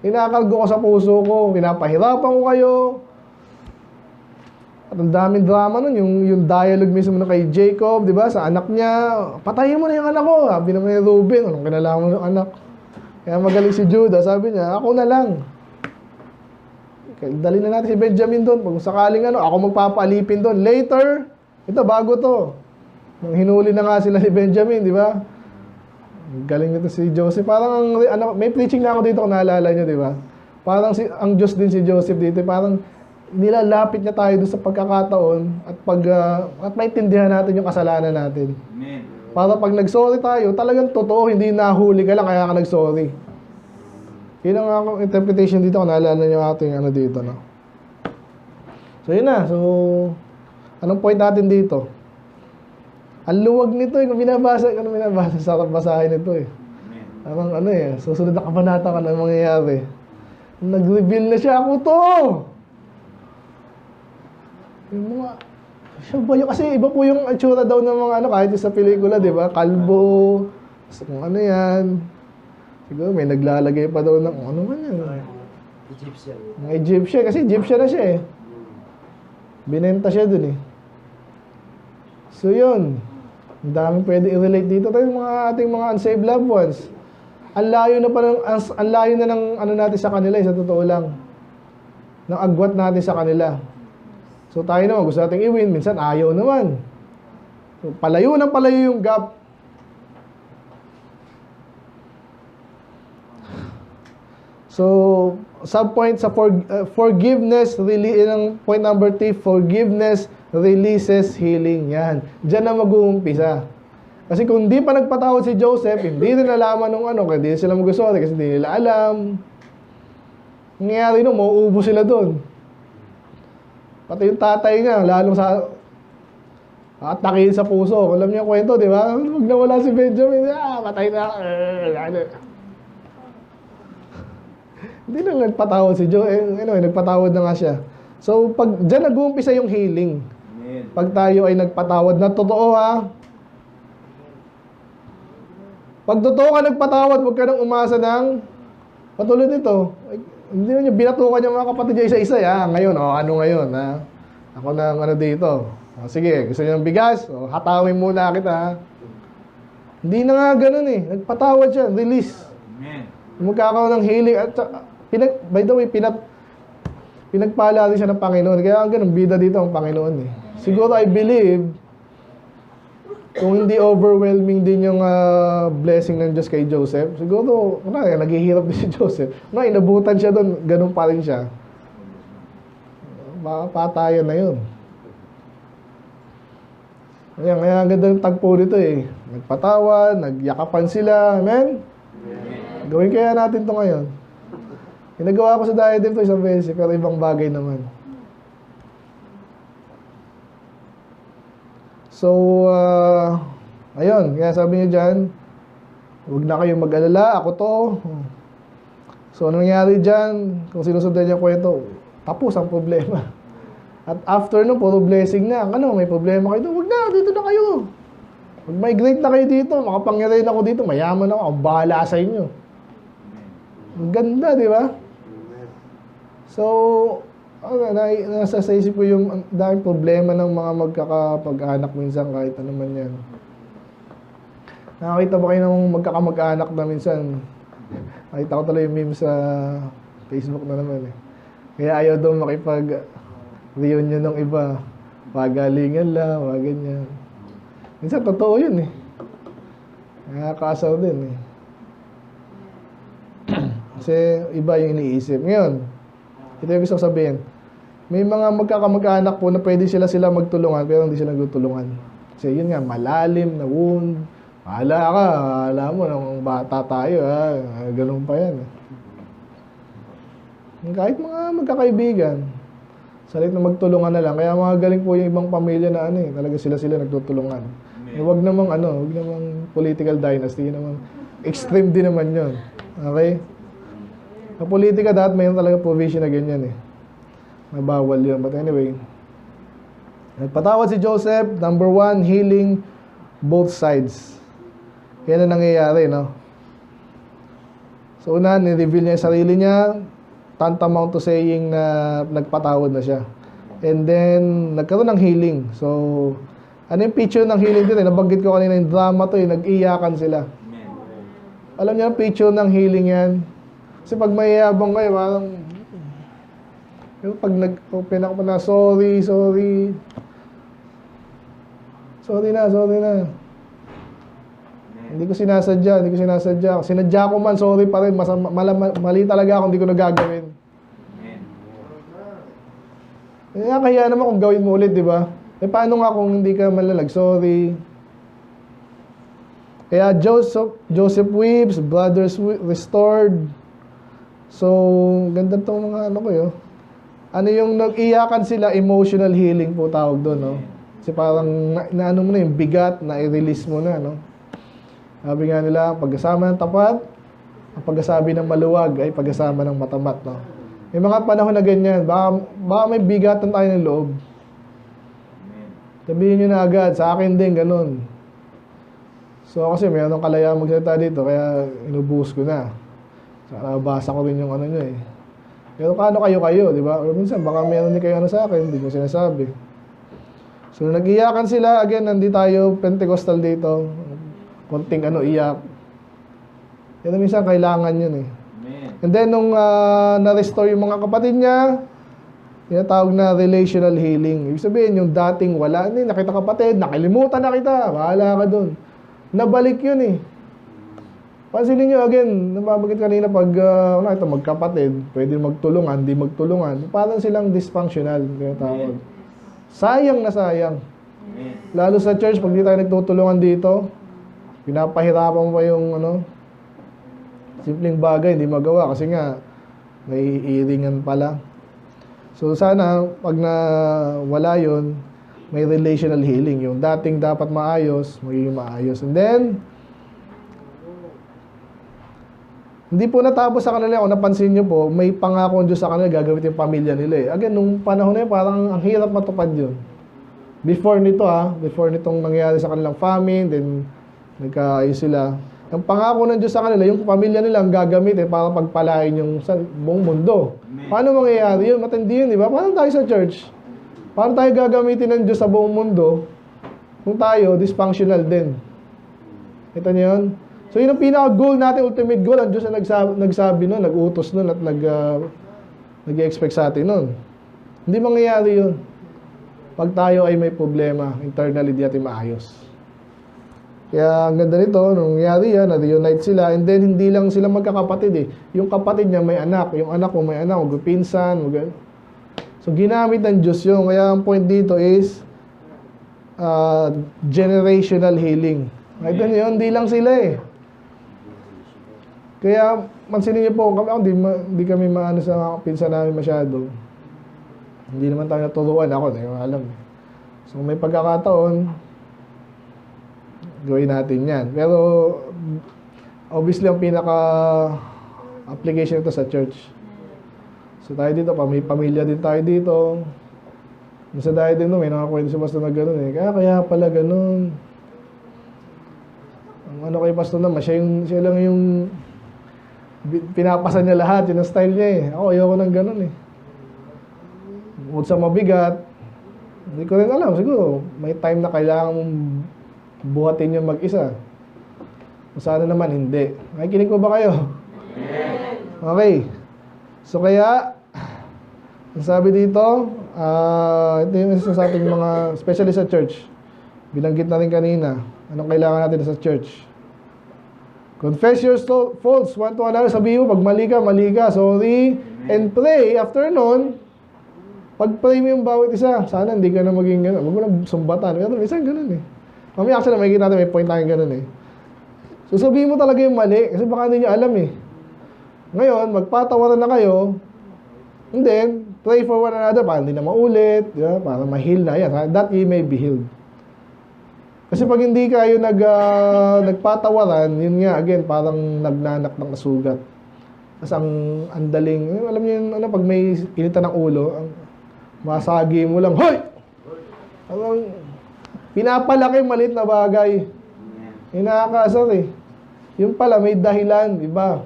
Inakalgo ko sa puso ko. Pinapahirapan ko kayo. At ang daming drama nun, yung dialogue mismo na kay Jacob, di ba, sa anak niya, patayin mo na yung anak ko. Sabi naman ni Ruben, anong kinalaman mo yung anak? Kaya magaling si Judah, sabi niya, ako na lang. Dali na natin si Benjamin doon. Kung sakaling ako magpapalipin doon. Later, ito, bago to. Nung hinuli na nga sila si Benjamin, di ba? Galing nito si Joseph. Parang, may preaching na ako dito kung naalala nyo, di ba? Parang ang Diyos din si Joseph dito. Parang, nilalapit niya tayo doon sa pagkakataon at maintindihan natin yung kasalanan natin. Amen. Para pag nag-sorry tayo, talagang totoo, hindi nahuli ka lang kaya ka nag-sorry. Yun ang akong interpretation dito kung naalala nyo ating dito, no? So, yun na. So, anong point natin dito? Ang luwag nito, kung binabasa, sarap basahin ito Parang susunod na kabanata ka na mangyayari. Nag-reveal na siya, ako to! Yung mga, siya ba yun? Kasi iba po yung itsura daw ng mga kahit sa pelikula, di ba? Kalbo, kung yan. Siguro may naglalagay pa daw ng, ano man yan? Egyptian. Mga Egyptian, kasi Egyptian na siya Binenta siya dun So yun, ang daming pwede i-relate dito tayo mga ating mga unsaved loved ones. Ang layo na ng natin sa kanila, sa totoo lang. Ng agwat natin sa kanila. So tayo naman, gusto natin i-win, minsan ayaw naman. So, palayo yung gap. So, subpoint sa forgiveness, point number 3, forgiveness releases healing. Yan. Diyan na mag-uumpisa. Kasi kung hindi pa nagpatawad si Joseph, hindi rin nalaman nung hindi sila mag-sorry kasi hindi nila alam. Nangyayari mauubos sila doon. Pati yung tatay nga, lalong atakin sa puso. Alam niyo yung kwento, di ba? Huwag nawala si Benjamin. Patay na. Hindi na nagpatawad si Joe. Nagpatawad na nga siya. So, pag dyan nag-uumpisa yung healing. Amen. Pag tayo ay nagpatawad na totoo Pag totoo ka nagpatawad, huwag ka nang umasa ng patulad nito. Hindi na niya binatukan yung mga kapatid niya isa-isa. Ngayon, ngayon, Ako na dito. Sige, gusto niyo ng bigas? Hatawin muna kita, Hindi na nga ganun Nagpatawad siya, release. Amen. Magkakaroon ng healing. At by the way, pinagpala rin siya ng Panginoon. Kaya ang ganun, bida dito ang Panginoon Siguro, I believe, kung hindi overwhelming din yung blessing ng Diyos kay Joseph, siguro, naghihirap din si Joseph. Inabutan siya doon, ganun pa rin siya. Patayan na yun. Kaya ang ganda ng tagpo dito Nagpatawad, nagyakapan sila. Amen? Gawin kaya natin to ngayon. Ginagawa ko sa diadem to isang beses, pero ibang bagay naman. So, ayun, kaya sabi niyo dyan, huwag na kayong mag-alala, ako to. So, ano nangyari dyan? Kung sinusundan niyo kwento, tapos ang problema. At after no, puro blessing na. May problema kayo, huwag na, dito na kayo. Mag-migrate na kayo dito, makapangyarihan ako dito, mayaman ako bahala sa inyo. Ang ganda, di ba? So, nasa sa isip ko yung daming problema ng mga magkakapag-anak minsan kahit ano man yan. Nakakita ba kayo ng magkakamag-anak na minsan? Nakita ko talaga yung meme sa Facebook na naman Kaya ayaw daw makipag-reunion ng iba. Pagalingan lang, ganyan. Minsan totoo yun Nakakasaw din Kasi iba yung iniisip. Ngayon, ito yung gusto sabihin. May mga magkakamag-anak po na pwede sila magtulungan pero hindi sila nagtulungan. Kasi yun nga, malalim na wound. Bahala ka, alam mo, nung bata tayo, ganun pa yan. Kahit mga magkakaibigan, salit na magtulungan na lang. Kaya mga galing po yung ibang pamilya na talaga sila nagtutulungan. Huwag namang political dynasty, namang extreme din naman yun. Okay? Sa politika, dapat mayroon talaga provision na ganyan Mabawal yun. But anyway, nagpatawad si Joseph. Number 1, healing both sides. Yan ang nangyayari, So, ni-reveal niya yung sarili niya, tantamount to saying na nagpatawad na siya. And then, nagkaroon ng healing. So, ano yung picture ng healing dito? Nabanggit ko kanina yung drama to, nag-iyakan sila. Alam niyo, picture ng healing yan. Kasi pag mayayabang kayo, parang, pero pag nag-open ako na, sorry. Sorry na. Hindi ko sinasadya. Sinadya ko man, sorry pa rin. Mali talaga ako, hindi ko nagagawin. Kaya naman kung gawin mo ulit, di ba? Paano nga kung hindi ka malalag? Sorry. Kaya Joseph weeps, brothers restored. So, ganda tong mga ano ko yun. Ano yung nag-iyakan sila, emotional healing po tawag doon, no? Kasi parang naano mo na yung bigat, na-release mo na, no? Sabi nga nila, pagkasama ng tapat, ang pagkasabi ng maluwag ay pagkasama ng matamat, no? May mga panahon na ganyan, baka may bigatan tayo ng loob. Sabihin nyo na agad, sa akin din, ganun. So, kasi mayroon kalayaan magsalita dito, kaya inubuhos ko na. Saka nabasa ko rin yung ano nyo eh. Pero paano kayo, di ba? O minsan, baka meron din kayo ano sa akin, hindi ko sinasabi. So, nag-iyakan sila. Again, nandito tayo, Pentecostal dito. Konting iyak. Yan minsan, kailangan yun eh. And then, nung na-restore yung mga kapatid niya, tinatawag na relational healing. Ibig sabihin, yung dating wala, nakita kapatid, nakalimutan na kita, bahala ka dun. Nabalik yun eh. Pansinin nyo, again, nababagit kanina pag ito, magkapatid, pwede magtulungan, di magtulungan. Parang silang dysfunctional. Tinatawag. Sayang na sayang. Lalo sa church, pag di tayo nagtutulungan dito, pinapahirapan pa yung simpleng bagay, hindi magawa kasi nga may iringan pala. So sana pag wala yon, may relational healing. Yung dating dapat maayos, magiging maayos. And then hindi po natapos sa kanila. Kung napansin nyo po, may pangako ng Diyos sa kanila, gagawin yung pamilya nila eh. Again, nung panahon na yun, parang ang hirap matupad yun. Before nitong nangyari sa kanilang famine, then nagkaayos sila. Ang pangako ng Diyos sa kanila, yung pamilya nila ang gagamitin para pagpalain yung sa buong mundo. Paano mangyayari yun? Matindi yun, di ba? Paano tayo sa church? Paano tayo gagamitin ng Diyos sa buong mundo kung tayo dysfunctional din? Kita niyo yun? So yun ang pinaka-goal natin, ultimate goal. Ang Diyos na nagsabi nun, nag-utos nun at nag-expect sa atin nun. Hindi mangyayari yun. Pag tayo ay may problema, internally di natin maayos. Kaya ang ganda nito, nung nangyari yan, na-reunite sila, and then hindi lang sila magkakapatid eh. Yung kapatid niya may anak, yung anak ko may anak, magpinsan, so ginamit ng Diyos yun. Kaya ang point dito is generational healing. Ito yun, hindi lang sila eh. Kaya mansinin niyo po, hindi kami maano sa pinsan namin masyado. Hindi naman tayo naturuan, ako, hindi ko alam. So may pagkakataon, gawin natin yan. Pero, obviously, ang pinaka-application ito sa church. So, tayo dito, may pamilya din tayo dito. Minsan tayo din, may nakakwento si Pastor na gano'n eh. Kaya pala gano'n. Ang ano kay Pastor naman, siya lang yung pinapasan niya lahat. Yun ang style niya eh. Ako, ayoko ng gano'n eh. Bukod sa mabigat, hindi ko rin alam. Siguro, may time na kailangan mong buhatin yung mag-isa. Sana naman hindi. Nakikinig ko ba kayo? Okay. So kaya, ang sabi dito, ito yung isa sa ating mga, especially sa church. Binanggit natin kanina. Anong kailangan natin sa church? Confess your faults one to another. Sabihin mo, pag mali ka, sorry. And pray. After nun, pag-pray mo yung bawat isa. Sana hindi ka na maging gano'n. Huwag mo na sumbatan. Pero minsan gano'n eh. Mami, actually, may kita natin, may point tayong ganun eh. So, sabihin mo talaga yung mali, kasi baka hindi nyo alam eh. Ngayon, magpatawaran na kayo, and then, pray for one another, para hindi na maulit, yeah, para ma-heal na yan. That ye may be healed. Kasi pag hindi kayo nagpatawaran, yun nga, again, parang nagnanak ng nasugat. Kasi ang andaling, alam niyo yun, pag may initan ng ulo, masagi mo lang, hoy! Pinapalaki maliit na bagay. Nakakasar eh. Yung pala may dahilan, di ba?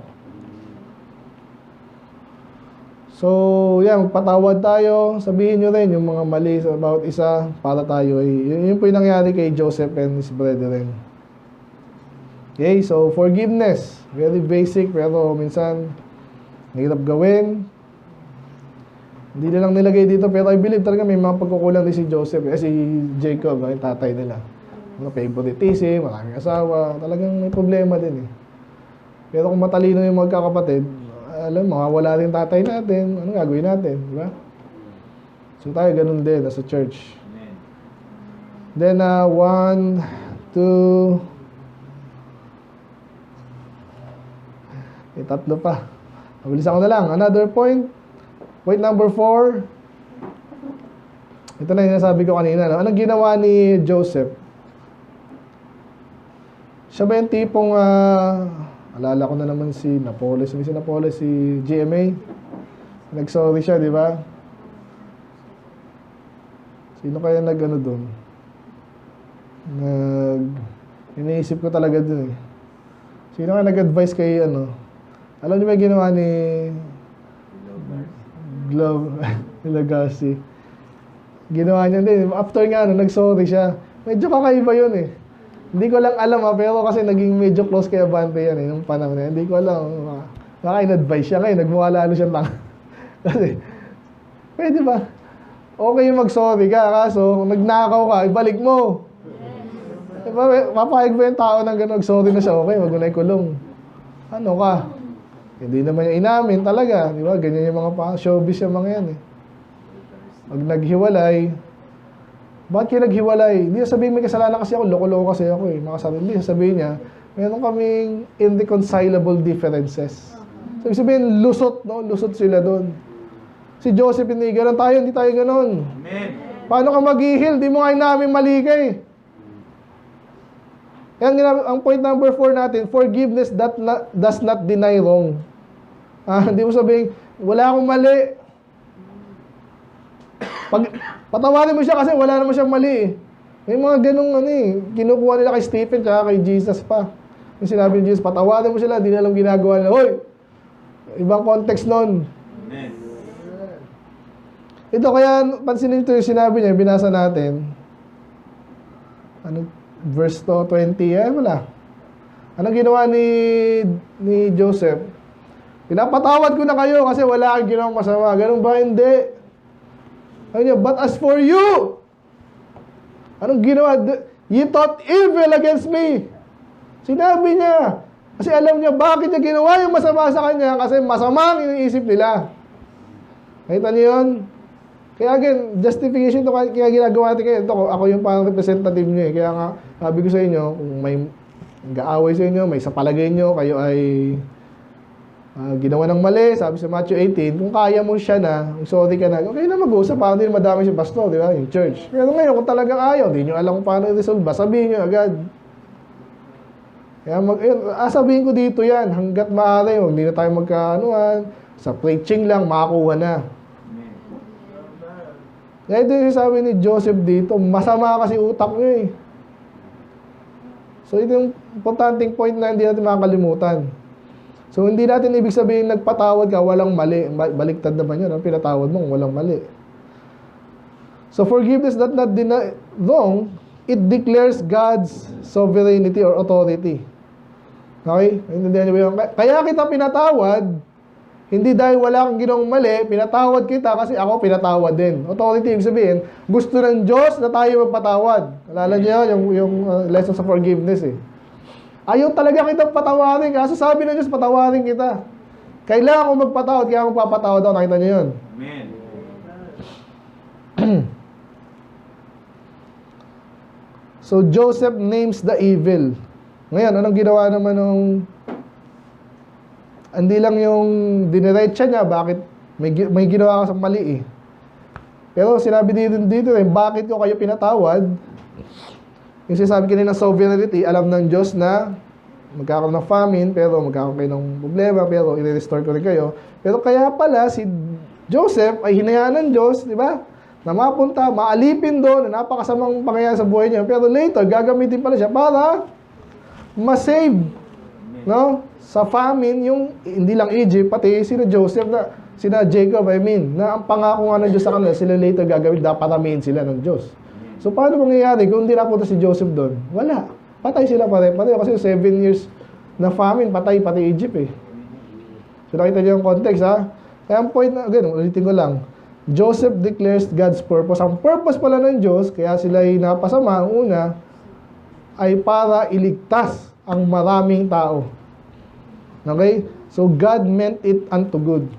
So, yan, magpatawad tayo. Sabihin nyo rin yung mga mali sa bawat isa para tayo ay, yun po yung nangyari kay Joseph and his brethren. Okay, so forgiveness. Very basic, pero minsan, mahirap gawin. Hindi na lang nilagay dito, pero I believe talaga may mga pagkukulang din si Joseph, si Jacob, yung tatay nila. Mga favoritism, maraming asawa, talagang may problema din eh. Pero kung matalino yung magkakapatid, alam, mawawala rin tatay natin, ano gagawin natin, di ba? So tayo ganun din as a church. Amen. Then, 1, 2, tatlo pa. Mabilisan ko na lang. Another point. Point number 4. Ito na yung nasabi ko kanina. No? Anong ginawa ni Joseph? Siya ba yung tipong, alala ko na naman si Napoles. Si Napoles, si GMA. Nag-sorry siya, di ba? Sino kaya nag-ano dun? Iniisip ko talaga dun eh. Sino kaya nag-advise kay ano? Alam niyo ba yung ginawa ni Glove Lagasse? Ginawa niya din. After nga, nag-sorry siya. Medyo kakaiba yun eh. Hindi ko lang alam pero kasi naging medyo close kay Abante yan eh, nung panahon na yan. Hindi ko alam. Baka in-advise siya ngayon, nagmawala siya lang. Kasi, pwede ba? Okay yung mag-sorry ka, kaso kung nagnakaw ka, ibalik mo. Diba, mapahig ba yung tao ng gano'n, sorry na siya, okay, wag mo na ikulong. Ano ka? Hindi naman yung inamin talaga, di ba? Ganyan yung mga showbiz yung mga yan eh. Pag naghiwalay, bakit kayo naghiwalay? Hindi sabihin may kasalanan kasi ako, loko-loko kasi ako eh. Makasabi, hindi sabihin niya, meron kaming irreconcilable differences. So, sabihin, lusot, no? Lusot sila doon. Si Joseph, hindi gano'n tayo, hindi tayo gano'n. Amen. Paano ka mag-heal? Di mo nga namin mali ka eh. Yan, ang point number 4 natin, forgiveness does not deny wrong. Hindi mo sabihin, wala akong mali. Patawarin mo siya kasi wala naman siyang mali eh. May mga ganung ano eh, kinukuha nila kay Stephen tsaka kay Jesus pa. Yung sinabi ni Jesus, patawarin mo sila, di na alam ginagawa nila. Hoy! Ibang context nun. Amen. Ito kaya, pansinin ito yung sinabi niya, binasa natin. Ano, verse 20, wala. Anong ginawa ni Joseph? Pinapatawad ko na kayo kasi wala kang ginawang masama. Ganun ba? Hindi. Ano niya, but as for you, anong ginawa? You thought evil against me. Sinabi niya. Kasi alam niya bakit niya ginawa yung masama sa kanya kasi masama ang iniisip nila. Nakita niyo yun? Kaya again, justification to kaya ginagawa natin kayo. Ito, ako yung parang representative niyo eh. Kaya nga, sabi ko sa inyo, kung may nag-aaway sa inyo, may sa palagay niyo, kayo ay ginawa ng mali, sabi sa Matthew 18, kung kaya mo siya na, sorry ka na, okay na mag-uusap, parang din madami siya pastor, di ba? Yung church. Pero ngayon, kung talagang ayaw, di nyo alam kung paano i-resolve, sabihin nyo agad. Kaya sabihin ko dito yan, hanggat maaari, hindi na tayo magkaanuan, sa preaching lang, makakuha na. Kaya ito yung sabi ni Joseph dito, masama kasi utak nyo eh. So ito yung importanteng point na hindi natin makakalimutan. So, hindi natin ibig sabihin nagpatawad ka, walang mali. Baliktad naman yun, pinatawad mo, walang mali. So, forgiveness does not deny wrong, it declares God's sovereignty or authority. Okay? Intindihan niyo ba yun? Kaya kita pinatawad, hindi dahil wala kang ginawang mali, pinatawad kita kasi ako pinatawad din. Authority, ibig sabihin, gusto ng Diyos na tayo magpatawad. Alala niyo yung lesson sa forgiveness eh. Ayaw talaga kitang patawarin. Kaso sabi ng Diyos, patawarin kita. Kailangan ko magpatawad, kaya ako magpapatawad ako. Nakita niyo yun? Amen. So, Joseph names the evil. Ngayon, anong ginawa naman nung hindi lang yung diniretsa niya, bakit may ginawa ka sa mali eh. Pero sinabi dito bakit ko kayo pinatawad? Yung sinasabi kanina sovereignty, alam ng Diyos na magkakaroon ng famine, pero magkakaroon kayo ng problema, pero i-restore ko rin kayo. Pero kaya pala, si Joseph ay hinayaan ng Diyos, di ba? Na mapunta, maalipin doon, na napakasamang pangyayari sa buhay niya. Pero later, gagamitin pala siya para ma-save No? Sa famine, yung hindi lang Egypt, pati sina Joseph sina Jacob, na ang pangako nga ng Diyos sa kanila, sila later gagawin, dapat sila ng Diyos. So, paano mangyayari kung hindi napunta si Joseph doon? Wala. Patay sila pare-pareho kasi 7 years na famine, patay pati Egypt eh. So, nakita niyo yung context, ha? Kaya ang point na, again, ulitin ko lang, Joseph declares God's purpose. Ang purpose pala ng Diyos, kaya sila ay napasama, ang una, ay para iligtas ang maraming tao. Okay? So, God meant it unto good.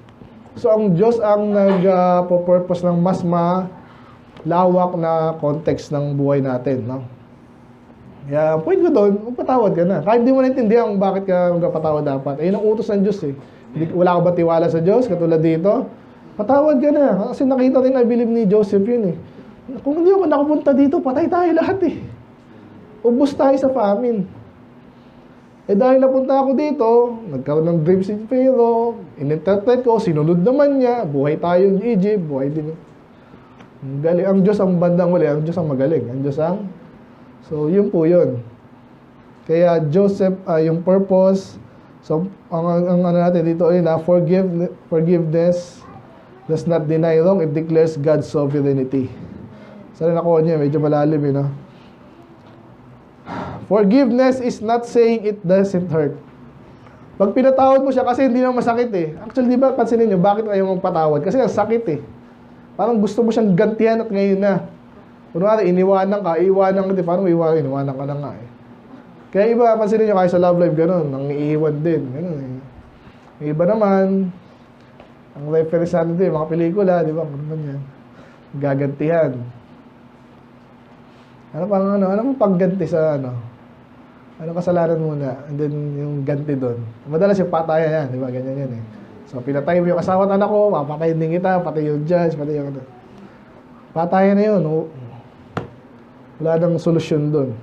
So, ang Diyos ang nag-purpose ng mas malawak na context ng buhay natin. No? Kaya, point ko doon, magpatawad ka na. Kahit hindi mo naintindihan bakit ka magpatawad dapat. Ayun ang utos ng Diyos eh. Wala ka ba tiwala sa Diyos? Katulad dito, patawad ka na. Kasi nakita rin, I believe ni Joseph yun eh. Kung hindi ako nakapunta dito, patay tayo lahat eh. Ubus tayo sa famine. Eh dahil napunta ako dito, nagkaroon ng dream si Pharaoh, in-entertain ko, sinunod naman niya, buhay tayo in Egypt, buhay din. Galing. Ang Diyos ang bandang huli, ang Diyos ang magaling. Ang Diyos ang... So, yun po yun. Kaya Joseph, yung purpose, so, ang ano natin dito ay na forgiveness does not deny wrong, it declares God's sovereignty. Sana nakuha niya, medyo malalim no? Forgiveness is not saying it doesn't hurt. Pag pinatawad mo siya, kasi hindi naman masakit eh. Actually, di ba, pansinin nyo, bakit ayaw magpatawad? Kasi ang sakit eh. Parang gusto mo siyang gantihan at ngayon na. Kunwari, iniwanan ka, iiwanan ka, paano iniwanan ka na nga eh. Kaya iba, pansinin nyo, kahit sa love life, gano'n, nang iiwan din, gano'n eh. Yung iba naman, ang reference natin din, mga pelikula, di ba, gano'n yan. Gagantihan. Ano pagganti sa ano kasalanan muna, and then yung ganti doon. Madalas yung patayan yan, di ba? Ganyan yan eh. So, pinatay mo yung asawa at anak ko, papatayin din kita, pati yung judge, pati yung patayan na yun. Wala nang solusyon doon.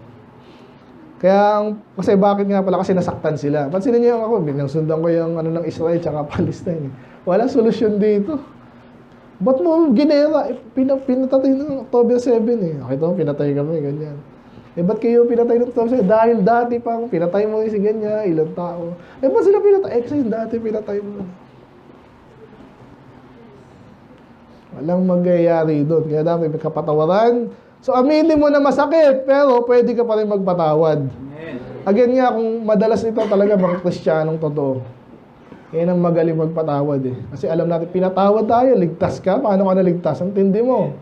Kaya, kasi bakit nga pala? Kasi nasaktan sila. Pansinin niyo ako, binangsundan ko yung ng Israel tsaka Palestine. Walang solusyon dito. Ba't mo ginera? Pinatay ng October 7 eh. Nakita mo, pinatay kami, ganyan. Ba't kayo pinatay ng October 7? Dahil dati pang pinatay mo si ganyan, ilang tao. Ba't sila pinatay? Kasi dati pinatay mo. Walang magyayari doon. Kaya dapat may kapatawaran. So, aminin mo na masakit, pero pwede ka pa rin magpatawad. Again nga, kung madalas ito talaga mga Kristiyanong totoo, yan ang magaling magpatawad eh. Kasi alam natin, pinatawad tayo, ligtas ka. Paano ka naligtas? Ang tindi mo.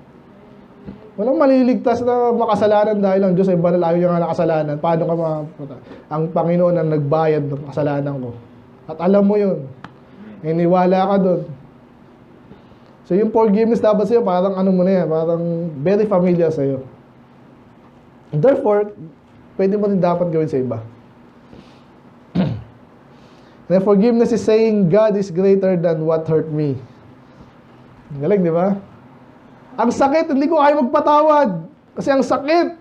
Walang maliligtas na makasalanan dahil ang Diyos ay banal, ayaw niya nga nakasalanan. Paano ka makapatawad? Ang Panginoon ang nagbayad ng kasalanan ko. At alam mo yun. Iniwala ka doon. So yung forgiveness dapat sa'yo, parang ano mo na yan, parang very familiar sa'yo. Therefore, pwede mo din dapat gawin sa iba. And forgiveness is saying, God is greater than what hurt me. Galing, di ba? Ang sakit, hindi ko kaya magpatawad. Kasi ang sakit,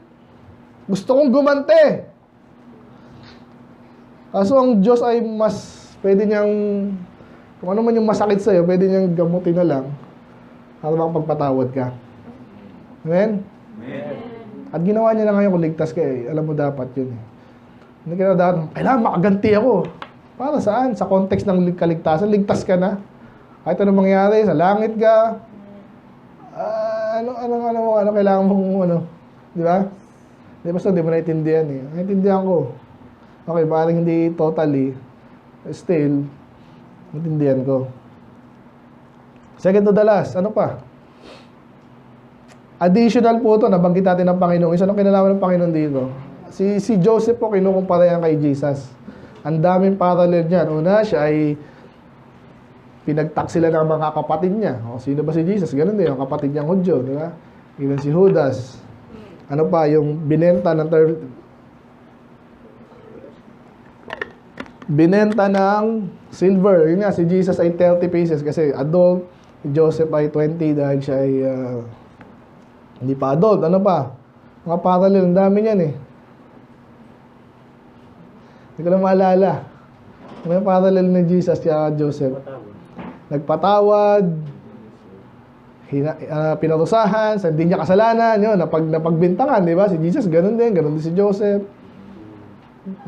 gusto kong gumante. Kaso ang Diyos ay mas, pwede niyang, kung ano man yung masakit sa'yo, pwede niyang gamutin na lang para makapagpatawad ka. Amen? Amen. At ginawa niya na ngayon kung ligtas ka eh. Alam mo dapat yun eh. Hindi ka na dapat, kailangan makaganti ako. Para saan? Sa context ng kaligtasan, ligtas ka na. Kahit anong mangyari, sa langit ka, ano kailangan mong, di ba? Di ba, di mo naiintindihan eh. Naiintindihan ko. Okay, parang hindi totally, still, naiintindihan ko. Second to the last, ano pa? Additional po ito, nabanggit natin ng Panginoon. Isa nang kinalaman ng Panginoon dito. Si Joseph po, kinukumpara yan kay Jesus. Ang daming parallel niyan. Una, siya ay pinagtak sila ng mga kapatid niya. O, sino ba si Jesus? Ganun din, yung kapatid niyang Hudyo, di ba? Even si Judas. Ano pa, yung binenta ng silver. Yun nga, si Jesus ay 30 pieces kasi adult. Si Joseph ay 20 dahil siya ay hindi pa adult. Ano pa? Mga parallel, ang dami niyan eh. Hindi ko lang maalala. May parallel ni Jesus kaya Joseph. Nagpatawad, pinarusahan, sa hindi niya kasalanan, yun, napagbintangan, di ba? Si Jesus, ganun din si Joseph.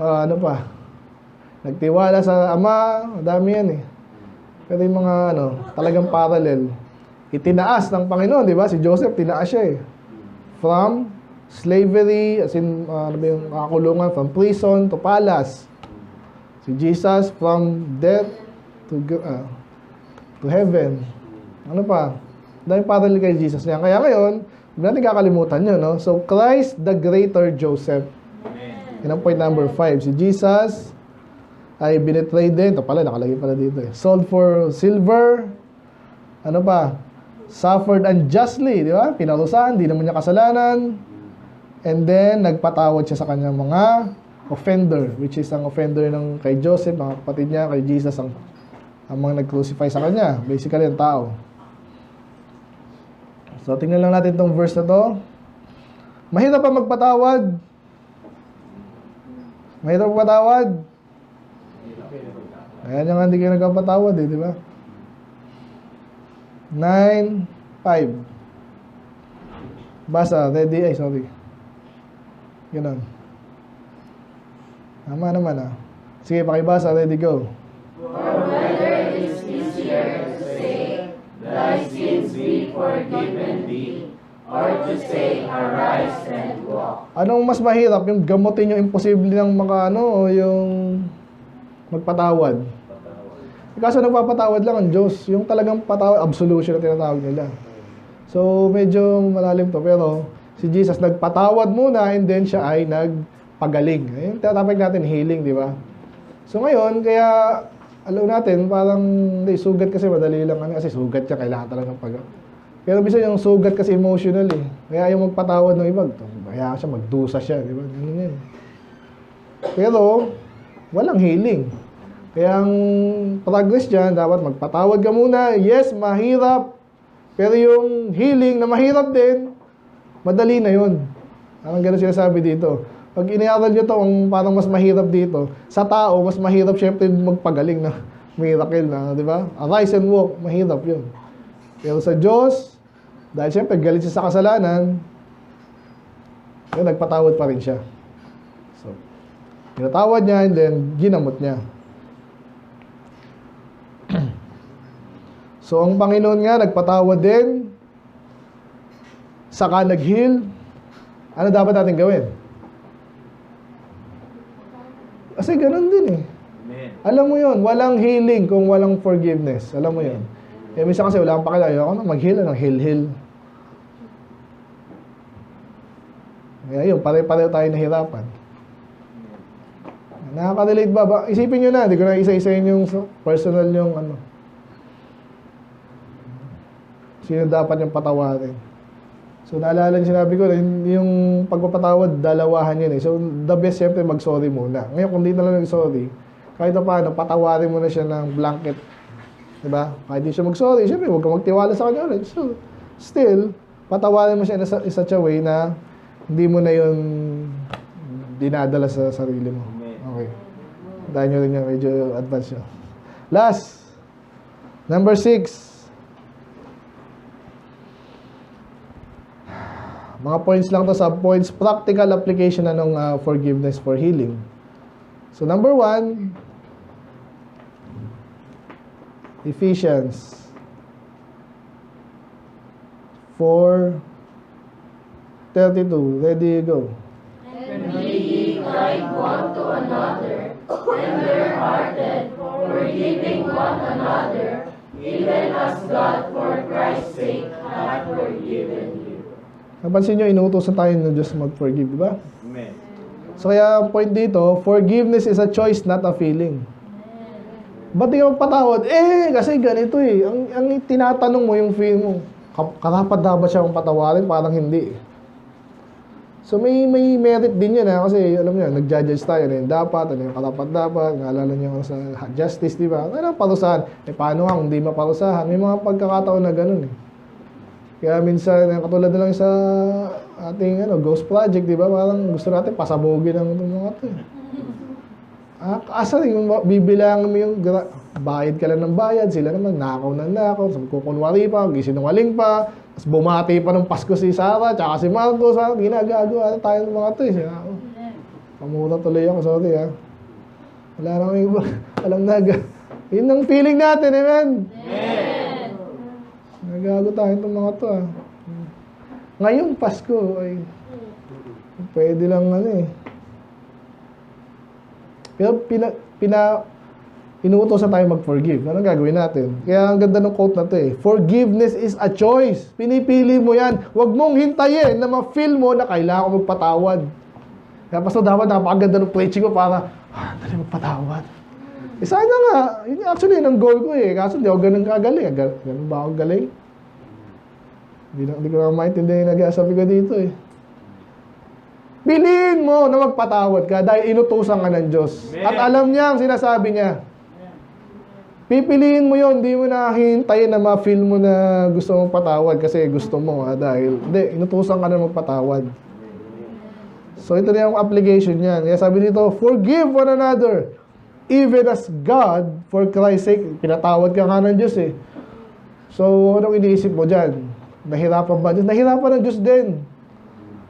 Ano pa? Nagtiwala sa Ama, madami yan eh. Pero yung mga talagang parallel. Itinaas ng Panginoon, di ba? Si Joseph, tinaas siya eh. From slavery, as in, yung kakulungan, from prison to palace. Si Jesus, from death to heaven. Ano pa? Dahil parallel kay Jesus niya. Kaya ngayon, hindi natin kakalimutan yun, no? So, Christ the greater Joseph. Yan ang point number 5. Si Jesus ay binitray din. Ito pala, nakalagay pala dito eh. Sold for silver. Ano pa? Suffered unjustly, di ba? Pinarusahan, di naman niya kasalanan. And then, nagpatawad siya sa kanyang mga offender, which is ang offender ng kay Joseph, mga kapatid niya, kay Jesus, ang mga nag-crucify sa kanya. Basically, ang tao. So, tingnan lang natin itong verse na to. Mahirap pa magpatawad. Mahirap magpatawad. Kaya niya nga hindi kayo nagpapatawad eh, di ba? 9:5. Basa, ready, sorry. Ganun. Tama naman Sige, pakibasa, ready, go. For whether it is easier to say, thy sins be forgiven thee, or to say, arise and walk. Anong mas mahirap? Yung gamutin yung imposible ng mga o yung magpatawad? Kaso nagpapatawad lang ang Diyos. Yung talagang patawad, absolution na tinatawag nila. So, medyo malalim to. Pero, si Jesus nagpatawad muna and then siya ay nagpagaling. Yung tinatawag natin, healing, di ba? So, ngayon, kaya, alam natin, parang, sugat kasi madali lang. Kasi sugat siya, kailangan talagang Pero bisa yung sugat kasi emotional eh. Kaya yung magpatawad ng iba, kaya siya, magdusa siya, di ba? Ganun yun. Pero, walang healing. Kaya ang progress dyan, dapat magpatawad ka muna. Yes, mahirap. Pero yung healing na mahirap din, madali na yun. Parang gano'n sinasabi dito. Pag iniaral nyo to, ang parang mas mahirap dito, sa tao, mas mahirap syempre magpagaling na miracle na, di ba? Arise and walk, mahirap yun. Pero sa Diyos, dahil syempre galit siya sa kasalanan, yun, nagpatawad pa rin siya. So, pinatawad niya and then ginamot niya. So, ang Panginoon nga, nagpatawad din, saka nag-heal. Ano dapat natin gawin? Kasi ganun din eh. Amen. Alam mo yun, walang healing kung walang forgiveness. Alam mo yun. Kaya minsan kasi wala akong pakilala. Ako na mag-heal, heal. Kaya yun, pare-pareho tayo nahirapan. Nakaka-relate ba? Isipin nyo na, hindi ko na isa-isayin yung personal yung sino dapat yung patawarin. So, naalala niyo sinabi ko, yung pagpapatawad, dalawahan yun eh. So, the best siyempre mag-sorry muna. Ngayon, kung di na lang nag-sorry, kahit na paano, patawarin mo na siya ng blanket. Diba? Kahit di siya mag-sorry, siyempre, huwag ka magtiwala sa kanya ulit. So, still, patawarin mo siya in such a way na hindi mo na yun dinadala sa sarili mo. Okay. Dahil nyo rin yung medyo advance yun. Last, number 6. Mga points lang to, sub-points. Practical application na ng forgiveness for healing. So, number 1, Ephesians 4:32. Ready, go. And be ye kind one to another, tender-hearted, forgiving one another, even as God for Christ's sake hath forgiven you. Napansin nyo, inuutosan tayo ng Diyos mag-forgive, di ba? Amen. So, kaya ang point dito, forgiveness is a choice, not a feeling. Ba't di ka magpatawad? Kasi ganito eh. Ang tinatanong mo yung feel mo, karapat dapat siya kung patawarin? Parang hindi. So, may merit din yun kasi alam niyo, nag-judge tayo na yung dapat, ano yung karapat-dapat, naalala niyo sa justice, di ba? Ano parusahan? Paano nga kung di maparusahan? May mga pagkakataon na ganun eh. Kaya minsan, katulad na lang sa ating Ghost Project, di ba? Parang gusto natin pasabugin ang mga ito. Asa yung bibilang mo yung bayad ka lang ng bayad, sila naman nakaw na nakaw, kukunwari pa, gisinungaling pa, tapos bumati pa ng Pasko si Sarah, tsaka si Marcos, ginagawa tayo ng mga ito. Pamura tuloy ako, sorry . Wala na kami iba. Alam na, yun ang feeling natin, amen? Amen. Nagago tayo itong mga to, ah. Ngayon, Pasko, ay, pwede lang ano eh. Pero inuutosan tayo mag-forgive. Anong gagawin natin? Kaya ang ganda ng quote na to eh. Forgiveness is a choice. Pinipili mo yan. Huwag mong hintayin na ma-feel mo na kailangan ko magpatawad. Kaya pasto dapat napakaganda ng preaching ko para, dali magpatawad. Eh sana nga, yun actually yun ang goal ko eh. Kaso hindi ako ganun kagaling. Ganun ba ako galing? Hindi ko na maintindihan yung nag-asabi ko dito eh. Piliin mo na magpatawad ka dahil inutusan ka ng Diyos. At alam niya ang sinasabi niya. Pipiliin mo yon, hindi mo na hintayin na ma-feel mo na gusto mong patawad kasi gusto mo dahil hindi, inutusan ka na magpatawad. So ito na yung application niyan. Kaya sabi dito, forgive one another even as God for Christ's sake. Pinatawad ka nga ng Diyos eh. So anong iniisip mo dyan? Nahirapan ba Diyos? Nahirapan ng Diyos din.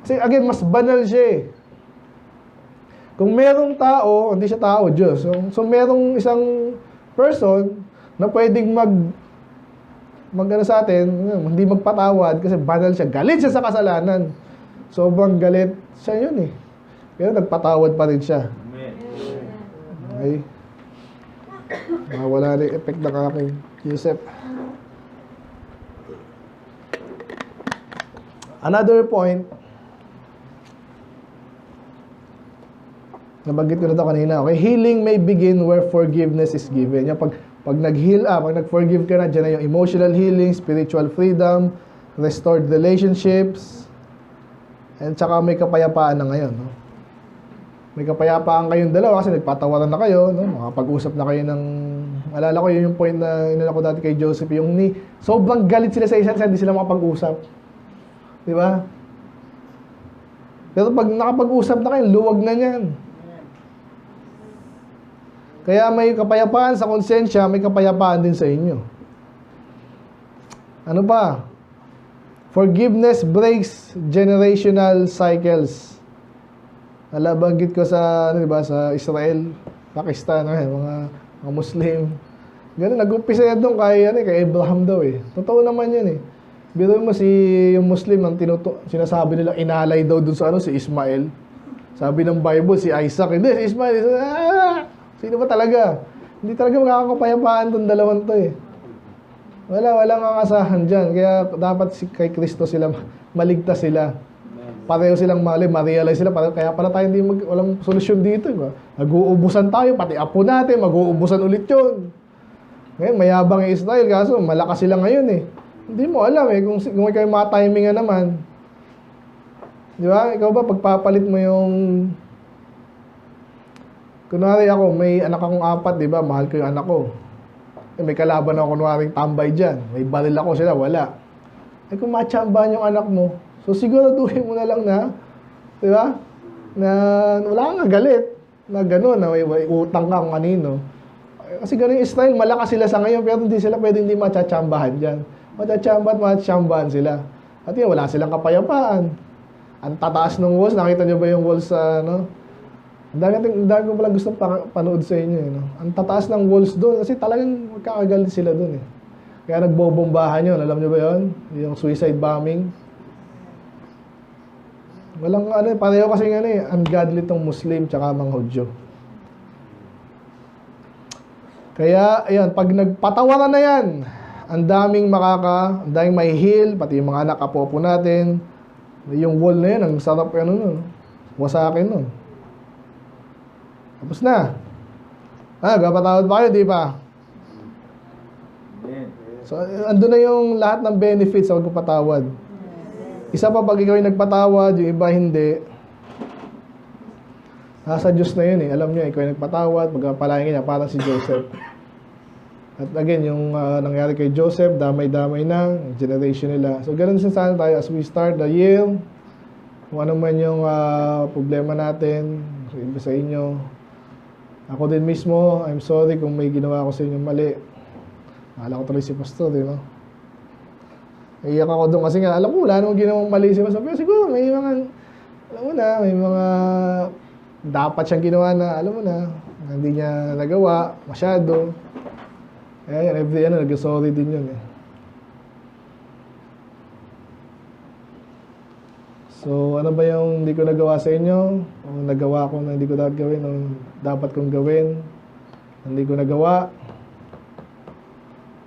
Kasi again, mas banal siya eh. Kung merong tao, hindi siya tao, Diyos. So merong isang person na pwedeng mag-ano sa atin, hindi magpatawad kasi banal siya. Galit siya sa kasalanan. Sobrang galit siya yun eh. Pero nagpatawad pa rin siya. Okay. Wala na yung effect ng aking Joseph. Another point, nabanggit ko na ito kanina, okay? Healing may begin where forgiveness is given. Yung pag nag-heal, pag nag-forgive ka na, dyan na yung emotional healing, spiritual freedom, restored relationships, and saka may kapayapaan na ngayon. No? May kapayapaan kayong dalawa kasi nagpatawaran na kayo, no? Makapag-usap na kayo ng... Alala ko yun yung point na inala ko dati kay Joseph, yung sobrang galit sila sa isa't isa, hindi sila makapag-usap. Di ba? Pero pag nakapag-usap na kayo, luwag na yan. Kaya may kapayapaan sa konsensya, may kapayapaan din sa inyo. Ano pa? Forgiveness breaks generational cycles. Nalabanggit ko sa, diba, sa Israel, Pakistan, mga Muslim. Ganun, nag-umpisa yan doon kay Abraham daw eh. Totoo naman yun eh. Biro mo yung Muslim, ang sinasabi nila, inalay daw dun sa si Ismael. Sabi ng Bible, si Isaac. Hindi, si Ismael. Sino ba talaga? Hindi talaga makakapayapaan itong dalawang to eh. Walang angasahan dyan. Kaya dapat kay Kristo sila, maligtas sila. Pareho silang mali, ma-realize sila. Kaya pala tayo walang solusyon dito. Diba? Nag-uubusan tayo, pati apo natin, mag-uubusan ulit yun. Ngayon, mayabang yung Israel, kaso malakas sila ngayon eh. Hindi mo alam eh, kung ikaw yung matimingan naman. Di ba? Ikaw ba, pagpapalit mo yung... Kunwari ako, may anak akong 4, di ba? Mahal ko yung anak ko. Eh, may kalaban ako, kunwaring tambay dyan. May baril ako sila, wala. Eh, kung matsambahan yung anak mo, so siguraduhin mo na lang na, di ba? Na wala kang galit. Na gano'n, na may utang ka kung kanino. Kasi gano'n yung Israel, malakas sila sa ngayon, pero hindi sila pwede hindi matsatsambahan dyan. Matsatsambahan sila. At yun, wala silang kapayapaan. Ang tataas ng walls, nakita nyo ba yung walls sa, Ang dami ko pala gusto panood sa inyo, eh, no? Ang tataas ng walls doon, kasi talagang magkakagalit sila doon, eh. Kaya nagbobombahan yun, alam nyo ba yun? Yung suicide bombing. Walang pareho kasi ungodly tong Muslim tsaka mga Hudyo. Kaya, ayan, pag nagpatawaran na yan, ang daming may heal, pati yung mga anak apo-apo natin. Yung wall na yan, ang sarap wasakin nun. Tapos na. Gapatawad pa kayo, di ba? So, andun na yung lahat ng benefits sa pagpapatawad. Isa pa, pag ikaw yung nagpatawad, yung iba hindi. Nasa Diyos na yun eh. Alam nyo, ikaw yung nagpatawad, pagpapalain niya, parang si Joseph. At again, yung nangyari kay Joseph, damay-damay na, generation nila. So, ganun din sana tayo as we start the year. Kung ano man yung problema natin, sa inyo. Ako din mismo, I'm sorry kung may ginawa ko sa inyo mali. Akala ko tuloy si Pastor, di ba? Iyak ako doon kasi nga, alam ko, wala namang ginawang mali si Pastor. Pero siguro, may mga dapat siyang ginawa na, alam mo na, hindi niya nagawa, masyado. Kaya yan, every nag-sorry din yun eh. So, ano ba yung hindi ko nagawa sa inyo? O nagawa ko na hindi ko dapat gawin? O dapat kong gawin? Hindi ko nagawa?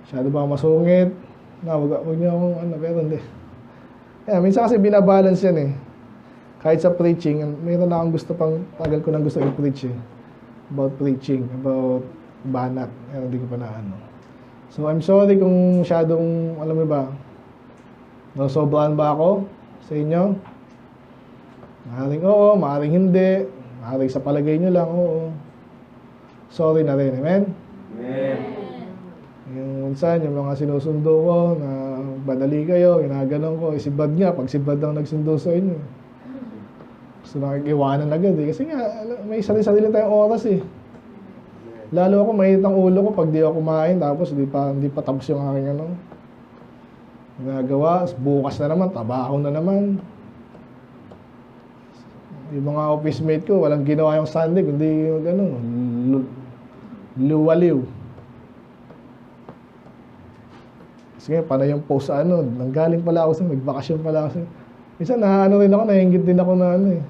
Masyado ba ako masungit? Huwag niyo akong pero hindi. Yeah, minsan kasi binabalance yan eh. Kahit sa preaching, mayroon akong gusto pang, tagal ko nang gusto i-preach eh. About preaching, about banat. Pero hindi ko pa na So, I'm sorry kung masyadong, alam mo ba, nasobrahan ba ako sa inyo? Maaaring oo, maaaring hindi. Maaaring sa palagay nyo lang, oo. Sorry na rin, amen? Amen. Yung minsan, yung mga sinusundo ko, na badali kayo, ginaganon ko, sibad nga, pag sibad ang nagsundo sa inyo. Gusto nakikiwanan agad eh. Kasi nga, may sarili-sarili tayong oras eh. Lalo ako, mainit ang ulo ko pag di ako kumain, tapos hindi pa tapos yung aking ginagawa. Bukas na naman, trabaho na naman. Yung mga office mate ko, walang ginawa yung Sunday, kundi luwaliw. Kasi nga, panay yung post sa nanggaling pala ako sa, nagbakasyon pala ako sa. Minsan, rin ako, nahinggit din ako na eh.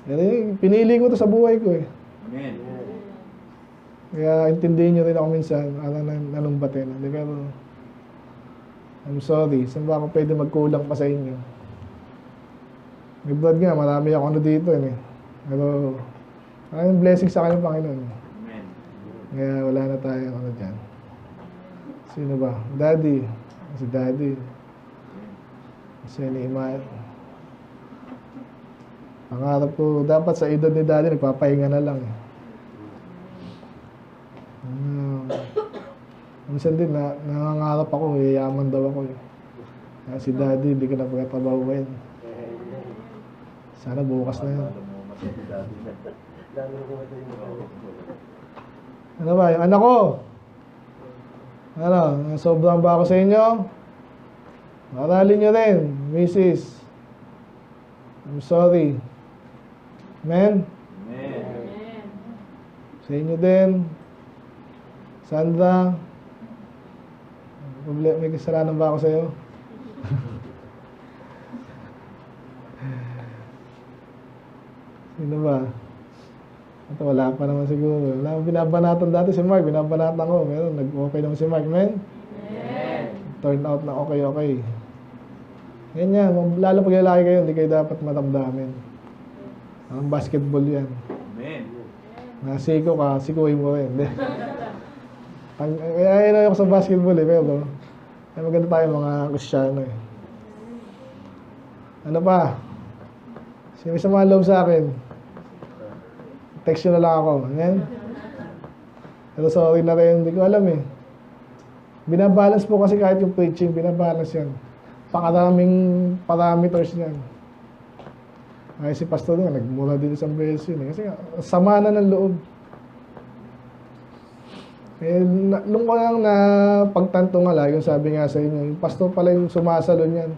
Pero pinili ko to sa buhay ko eh. Amen. Kaya intindihin nyo rin ako minsan, anong batin. Pero, I'm sorry, saan ba ako pwede magkulang pa sa inyo? May blood nga, marami ako dito eh. Pero, maraming blessing sa kanyang Panginoon. Amen. Kaya wala na tayo dyan. Sino ba? Daddy. Si Daddy. Si Nehemiah. Pangarap ko, dapat sa edad ni Daddy, nagpapahinga na lang eh. Minsan din, nangangarap ako, yayaman daw ako eh. Kaya si Daddy, hindi ko na pagkatrabahuin. Sana bukas na yan. Ano ba? Yung anak ko? Sobrang ba ako sa inyo? Maralin nyo rin, Mrs. I'm sorry. Amen? Amen. Sa inyo din. Sandra, may kasalanan ba ako sa iyo? Sino ba? Ito, wala pa naman siguro. Wala akong binabanatan dati si Mark. Binabanatan ko. Meron, nag-okay naman si Mark. Amen? Amen. Turn out na okay. Ganyan. Lalo pag lalaki kayo, hindi kayo dapat matamdamin. Ang basketball yan. Amen. Nasiko ka, sikuhin mo rin. Kaya yun ako sa basketball eh. Pero, maganda tayo mga Kristyano eh. Ano pa? Sino sa mga love sa akin? Text nyo na lang ako. Amen? Pero sorry na rin, hindi ko alam eh. Binabalance po kasi kahit yung preaching, binabalance yan. Pakaraming parameters yan. Ay si pastor nga, nagmura din isang beses yun eh. Kasi sama na ng loob. Eh, nung ko lang na pagtanto nga lang, yung sabi nga sa inyo, yung pastor pala yung sumasalon yan.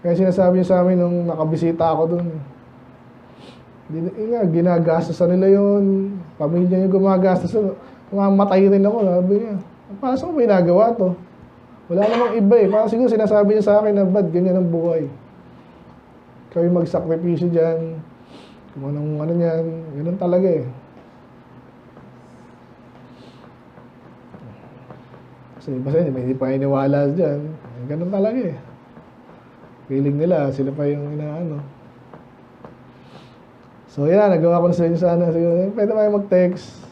Kaya sinasabi niyo sa amin nung nakabisita ako dun. Ginagastos nila yun. Pamilya niyo gumagastos. Mamatay rin ako. Sabi niya, paano ko may nagawa to? Wala namang iba eh. Parang siguro sinasabi niya sa akin na bad, ganyan ang buhay. Kayo magsakripisyo dyan. Kung anong niyan. Ganun talaga eh. Kasi iba sa inyo, may hindi pa iniwala dyan. Ganun talaga eh. Feeling nila, sila pa yung inaano. So yan, nagawa ko na sa inyo sana. Siguro, pwede kayo mag-text.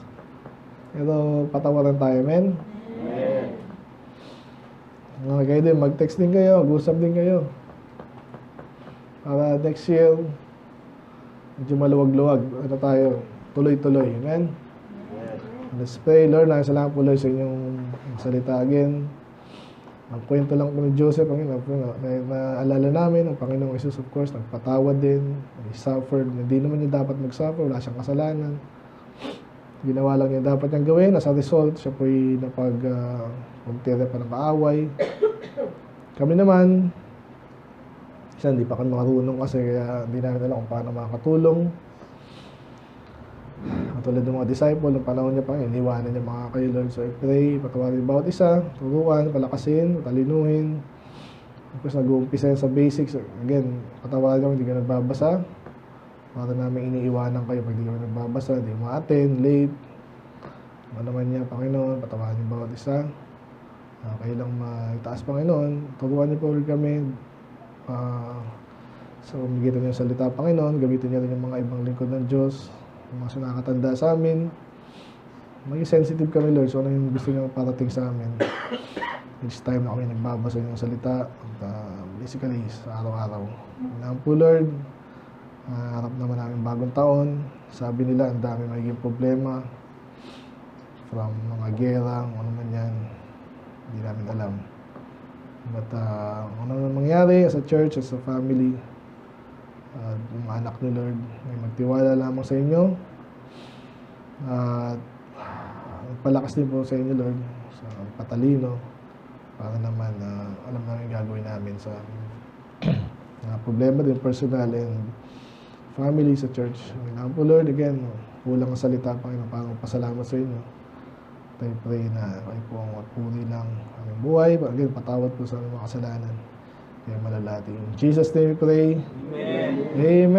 Pero patawaran tayo, men. Okay kayo din, mag-text din kayo, mag-usap din kayo. Para next year, medyo maluwag-luwag. Ano tayo, tuloy-tuloy, men. Let's pray. Lord, salamat po Lord sa inyong salita again. Ang kwento lang po ni Joseph, naalala namin, ang Panginoong Jesus, of course, nagpatawad din, he suffered, hindi naman niya dapat mag-suffer, wala siyang kasalanan. Ginawa lang niya dapat niyang gawin, as a result, siya po'y magtira pa ng kaaway. Kami naman, isa hindi pa kami marunong kasi kaya hindi namin alam kung paano makakatulong. Katulad ng mga disciple, ng panahon niya pa, iniwanan niya mga kayo, Lord. So I pray, patawarin bawat isa, turuan, palakasin, talinuhin. Tapos nag-uumpisa yan sa basics. Again, patawarin kami, hindi ka nagbabasa. Para namin iniiwanan kayo pag hindi kami nagbabasa, hindi ma-attend, late. Ano naman niya, Panginoon, patawarin niyo bawat isa. Kayo lang maitaas, Panginoon. Turuan niyo po ulit kami. So, magitan niyo yung salita, Panginoon. Gamitin niyo rin yung mga ibang lingkod ng Diyos. Yung mga nakakatanda sa amin. Maging sensitive kami, Lord. So, ano yung gusto niyo parating sa amin. Each time na kami nagbabasa yung salita. Basically, sa araw-araw. Kailangan po, Lord. Harap naman namin bagong taon. Sabi nila, ang dami magiging problema. From mga gera, ano man yan. Hindi namin alam. But, ano naman mangyari as a church, as a family. Mga anak ni Lord, may magtiwala lamang sa inyo. At palakas din po sa inyo, Lord, sa patalino, para naman alam namin gagawin namin sa problema din, personal and family sa church. Kailangan po, Lord, again, kulang ang salita, Panginoon, para magpasalamat sa inyo. Tayo pray na kayo po ang magpuri ng aming buhay. Again, patawad po sa aming mga kasalanan. Kaya malalati. In Jesus' name we pray. Amen. Amen.